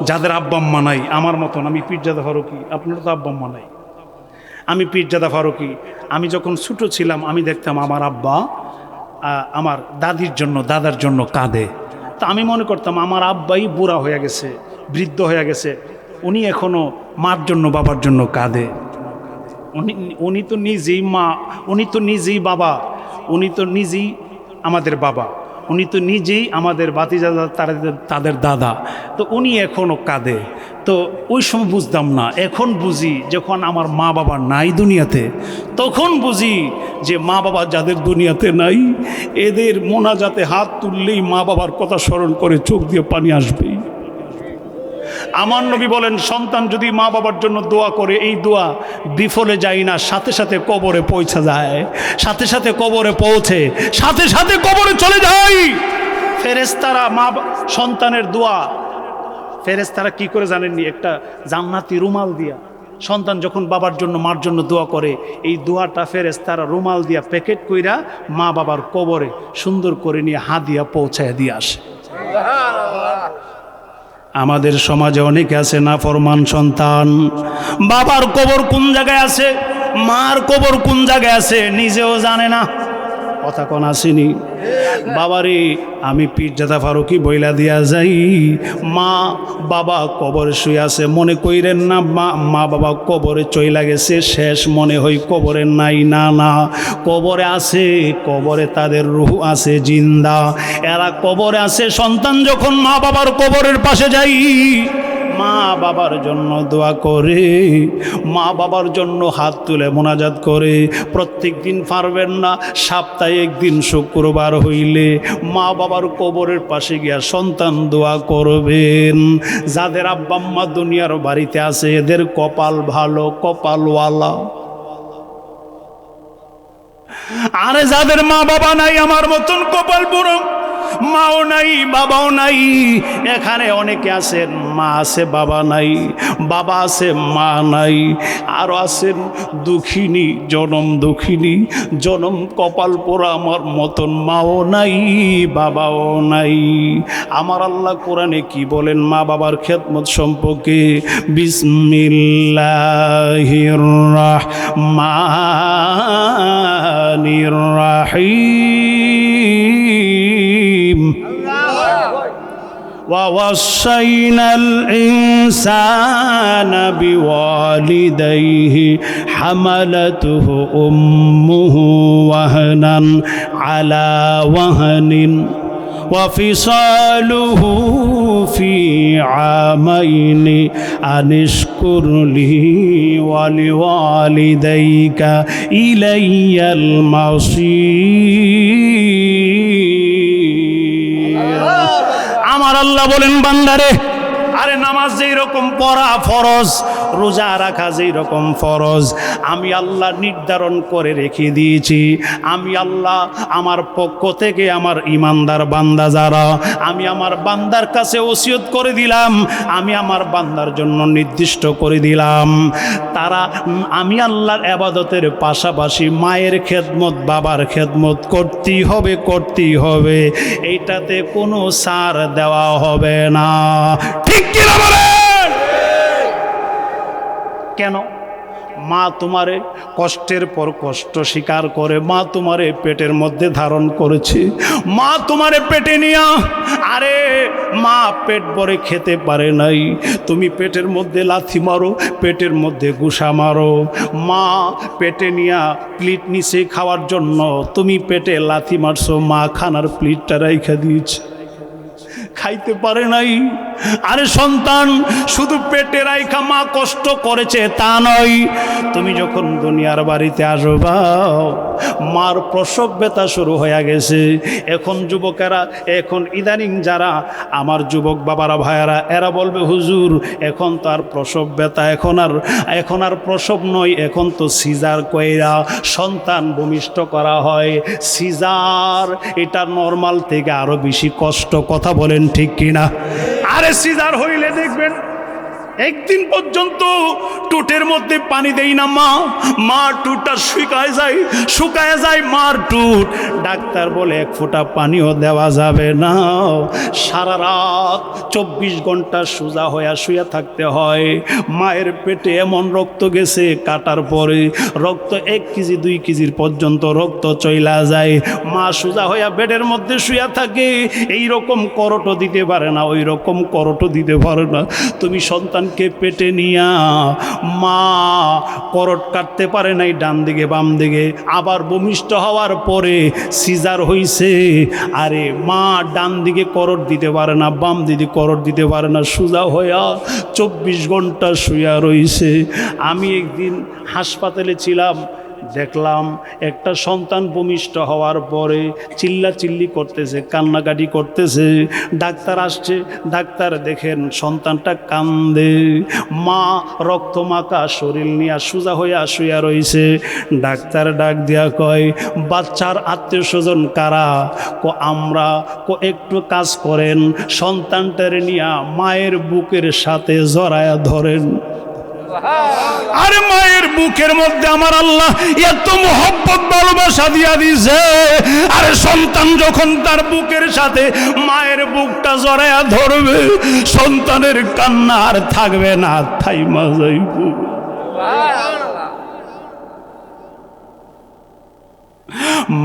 যাদের আব্বা আম্মা নাই, আমার মতন, আমি পীরজাদা ফারুকী, আপনার তো আব্বা আম্মা নাই, আমি পীরজাদা ফারুকী। আমি যখন ছোটো ছিলাম, আমি দেখতাম আমার আব্বা আমার দাদির জন্য, দাদার জন্য কাঁদে। তা আমি মনে করতাম আমার আব্বাই বুড়া হয়ে গেছে, বৃদ্ধ হয়ে গেছে, উনি এখনও মার জন্য, বাবার জন্য কাঁদে। উনি তো নিজেই মা, উনি তো নিজেই বাবা, উনি তো নিজেই আমাদের বাবা, উনি তো নিজেই আমাদের বাতিজাদা, তাদের দাদা, তো উনি এখনও কাঁদে। তো ওই সময় বুঝতাম না, এখন বুঝি, যখন আমার মা বাবা নাই দুনিয়াতে, তখন বুঝি যে মা বাবা যাদের দুনিয়াতে নাই এদের মোনাজাতে হাত তুললেই মা বাবার কথা স্মরণ করে চোখ দিয়ে পানি আসবেই। আমার নবী বলেন, সন্তান যদি মা বাবার জন্য দোয়া করে এই দোয়া বিফলে যায় না, সাথে সাথে কবরে পৌঁছে যায়, সাথে সাথে কবরে পৌঁছে, সাথে সাথে কবরে চলে যায়। ফেরেশতারা সন্তানের দোয়া, ফেরেশতারা কি করে জানেননি? একটা জান্নাতি রুমাল দিয়া সন্তান যখন বাবার জন্য মার জন্য দোয়া করে, এই দোয়াটা ফেরেশতারা রুমাল দিয়া প্যাকেট কইরা মা বাবার কবরে সুন্দর করে নিয়ে হাদিয়া পৌঁছায় দিয়ে আসে। আমাদের সমাজে অনেকে আছে নাফরমান সন্তান, বাবার কবর কোন জায়গায় আছে, মার কবর কোন জায়গায় আছে নিজেও জানে না। কথা কোন আসেনি? বাবারে আমি পীরজাদা ফারুকি বইলা দিয়া যাই, মা বাবা কবরে শুয়ে আছে মনে কইরেন না মা বাবা কবরে চইলা গেছে, শেষ মনে হই কবরে নাই। না না, কবরে আছে, কবরে তাদের রূহ আছে জিন্দা, এরা কবরে আছে। সন্তান যখন মা বাবার কবরের পাশে যাই, মা বাবার জন্য দোয়া করে, মা বাবার জন্য হাত তুলে মোনাজাত করে। প্রত্যেক দিন পারবেন না, সপ্তাহে একদিন শুক্রবার হইলে মা বাবার কবরের পাশে গিয়া সন্তান দোয়া করবেন। যাদের আব্বা আম্মা দুনিয়ার বাড়িতে আছে এদের কপাল ভালো, কপালওয়ালা। আরে যাদের মা বাবা নাই আমার মতন কপাল বুড়ো, মাও নাই বাবাও নাই। এখানে অনেকে আছেন মা আছে বাবা নাই, বাবা আছে মা নাই, আরও আছেন দুঃখিনী, জনম দুঃখিনী, জনম কপাল পোড়া আমার মতন মাও নাই বাবাও নাই। আমার আল্লাহ কোরআনে কি বলেন মা বাবার খেদমত সম্পর্কে? বিসমিল্লাহির রাহমানির রাহিম। ووصينا الإنسان بوالديه حملته أمه وهنا على وهن وفصاله في عامين أن اشكر لي ولوالديك إلي المصير। আমার আল্লাহ বলেন বান্দারে, আরে নামাজ যেই রকম পড়া ফরজ, রোজা রাখা যেই রকম ফরজ, আমি আল্লাহ নির্ধারণ করে রেখে দিয়েছি। আমি আল্লাহ আমার পক্ষ থেকে আমার ইমানদার বান্দা যারা, আমি আমার বান্দার কাছে ওসিয়ত করে দিলাম, আমি আমার বান্দার জন্য নির্দিষ্ট করে দিলাম, তারা আমি আল্লাহর ইবাদতের পাশাপাশি মায়ের খেদমত বাবার খেদমত করতেই হবে, করতেই হবে। এইটাতে কোনো ছাড় দেওয়া হবে না। ঠিক কিনা বলেন? কেন? মা তোমারে কষ্টের পর কষ্ট স্বীকার করে, মা তোমারে পেটের মধ্যে ধারণ করেছে, মা তোমারে পেটে নিয়া, আরে মা পেট ভরে খেতে পারে নাই, তুমি পেটের মধ্যে লাথি মারো, পেটের মধ্যে ঘুষা মারো। মা পেটে নিয়া প্লেট নিচে খাওয়ার জন্য তুমি পেটে লাথি মারছো, মা খানার প্লেটটা রাইখা দিয়েছে, খাইতে পারে নাই। আরে সন্তান শুধু পেটে রাইখা মা কষ্ট করেছে তা নয়, তুমি যখন দুনিয়ার বাড়িতে আসবা মার প্রসব ব্যথা শুরু হয়ে গেছে। এখন যুবকেরা, এখন ইদানিং যারা আমার যুবক বাবারা ভাইয়ারা, এরা বলবে হুজুর এখন তো আর প্রসব ব্যথা, এখন আর প্রসব নয়, এখন তো সিজার কইরা সন্তান ভূমিষ্ঠ করা হয়। সিজার এটা নর্মাল থেকে আরো বেশি কষ্ট। কথা বলেন ঠিক কিনা? আরে সিজার হইলে দেখবেন একদিন পর্যন্ত টুটের মধ্যে পানি দেই না মা টুটটা শুকায় যায় মার টুট। ডাক্তার বলে এক ফোঁটা পানিও দেওয়া যাবে না, সারা রাত 24 ঘন্টা সোজা হয়ে শুয়ে থাকতে হয়। মায়ের পেটে এমন রক্ত গেছে, কাটার পরে রক্ত 1 কেজি 2 কেজির পর্যন্ত রক্ত চইলা যায়। মা সোজা হইয়া বেডের মধ্যে শুয়ে থাকে, এই রকম করটও দিতে পারে না, ওই রকম করটও দিতে পারে না। তুমি সন্তান পেটে নিয়া মা করট কাটতে পারে নাই ডান দিকে বাম দিকে, আবার ভূমিষ্ঠ হওয়ার পরে সিজার হইছে। আরে মা ডান দিকে করট দিতে পারে না, বাম দিকে করট দিতে পারে না, সোজা হইয়া 24 ঘন্টা শুয়া রইছে। আমি একদিন হাসপাতালে ছিলাম, দেখলাম একটা সন্তান ভূমিষ্ঠ হওয়ার পরে চিল্লাচিল্লি করতেছে, কান্নাকাটি করতেছে। ডাক্তার আসছে, ডাক্তার দেখেন সন্তানটা কান্দে, মা রক্তমাখা শরীর নিয়ে সোজা হইয়া শুইয়া রইছে। ডাক্তার ডাক দিয়া কয়, বাচ্চার আত্মীয় স্বজন কারা? আমরা। একটু কাজ করেন, সন্তানটার নিয়া মায়ের বুকের সাথে জড়ায়া ধরেন। আরে মায়ের বুকের মধ্যে আমার আল্লাহ এত মোহব্বত ভালোবাসা দিয়া দিছে, আরে সন্তান যখন তার বুকের সাথে মায়ের বুকটা জড়ায়া ধরবে, সন্তানের কান্না আর থাকবে না, থাইমা যাইব।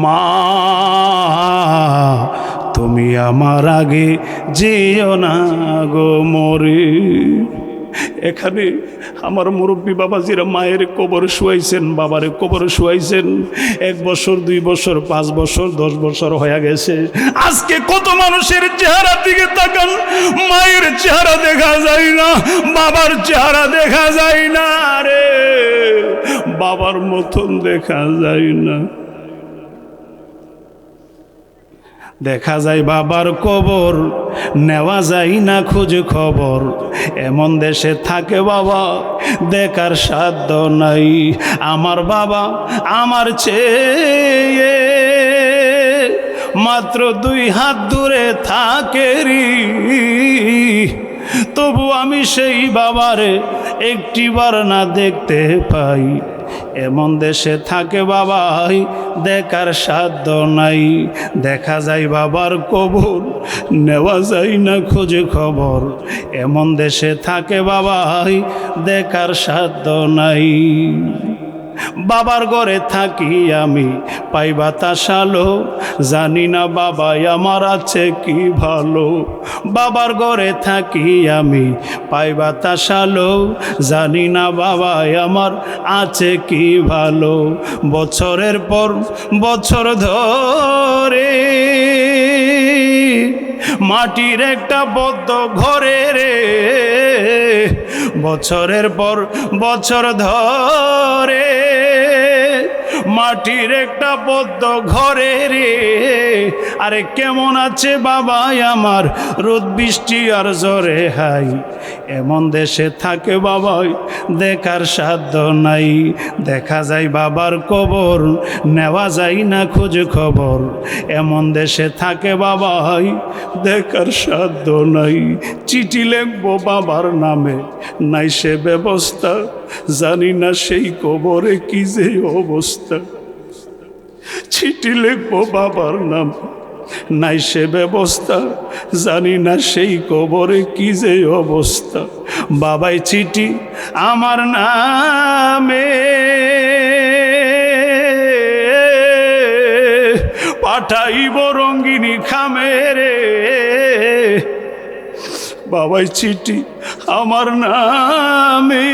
মা তুমি আমার আগে যেও না গো মরে। এখানে আমার মুরব্বী বাবাজিরা মায়ের কবর শুয়াইছেন, বাবারে কবর শুয়াইছেন। 1 বছর 2 বছর 5 বছর 10 বছর হয়ে গেছে। আজকে কত মানুষের চেহারা দিকে তাকান, মায়ের চেহারা দেখা যায় না, বাবার চেহারা দেখা যায় না, রে বাবার মতন দেখা যায় না। দেখা যায় বাবার কবর, নেওয়া যায় না খোঁজ খবর। এমন দেশে থাকে বাবা দেখার সাধ্য নাই। আমার বাবা আমার চেয়ে মাত্র 2 হাত দূরে থাকে রে, তবু আমি সেই বাবারে একটিবার না দেখতে পাই। এমন দেশে থাকে বাবাই দেখার সাধ্য নাই। দেখা যায় বাবার কবর, নেওয়া যায় না খোঁজে খবর। এমন দেশে থাকে বাবাই দেখার সাধ্য নাই। বাবার ঘরে থাকি আমি পাই বাতাস আলো, জানি না বাবাই আমার আছে কি ভালো। বাবার ঘরে থাকি আমি পাই বাতাস আলো, জানি না বাবাই আমার আছে কি ভালো। বছরের পর বছর ধরে মাটির একটা বদ্ধ ঘরে রে, বছরের পর বছর ধরে মাটির একটা বদ্ধ ঘরে রে। আরে কেমন আছে বাবাই আমার রোদ বৃষ্টি আর জ্বরে হাই। এমন দেশে থাকে বাবাই দেখার সাধ্য নাই। দেখা যায় বাবার কবর, নেওয়া যায় না খোঁজ খবর। এমন দেশে থাকে বাবাই দেখার সাধ্য নাই। চিঠি লিখবো বাবার নামে, নাই সে ব্যবস্থা, জানি না সেই কবরে কি যে অবস্থা। চিঠি লিখবো বাবার নাম, নাই সে ব্যবস্থা, জানি না সেই কবরে কি যে অবস্থা। বাবাই চিঠি আমার নামে পাঠাইব রঙ্গিনী খামে রে, বাবাই চিঠি আমার নামে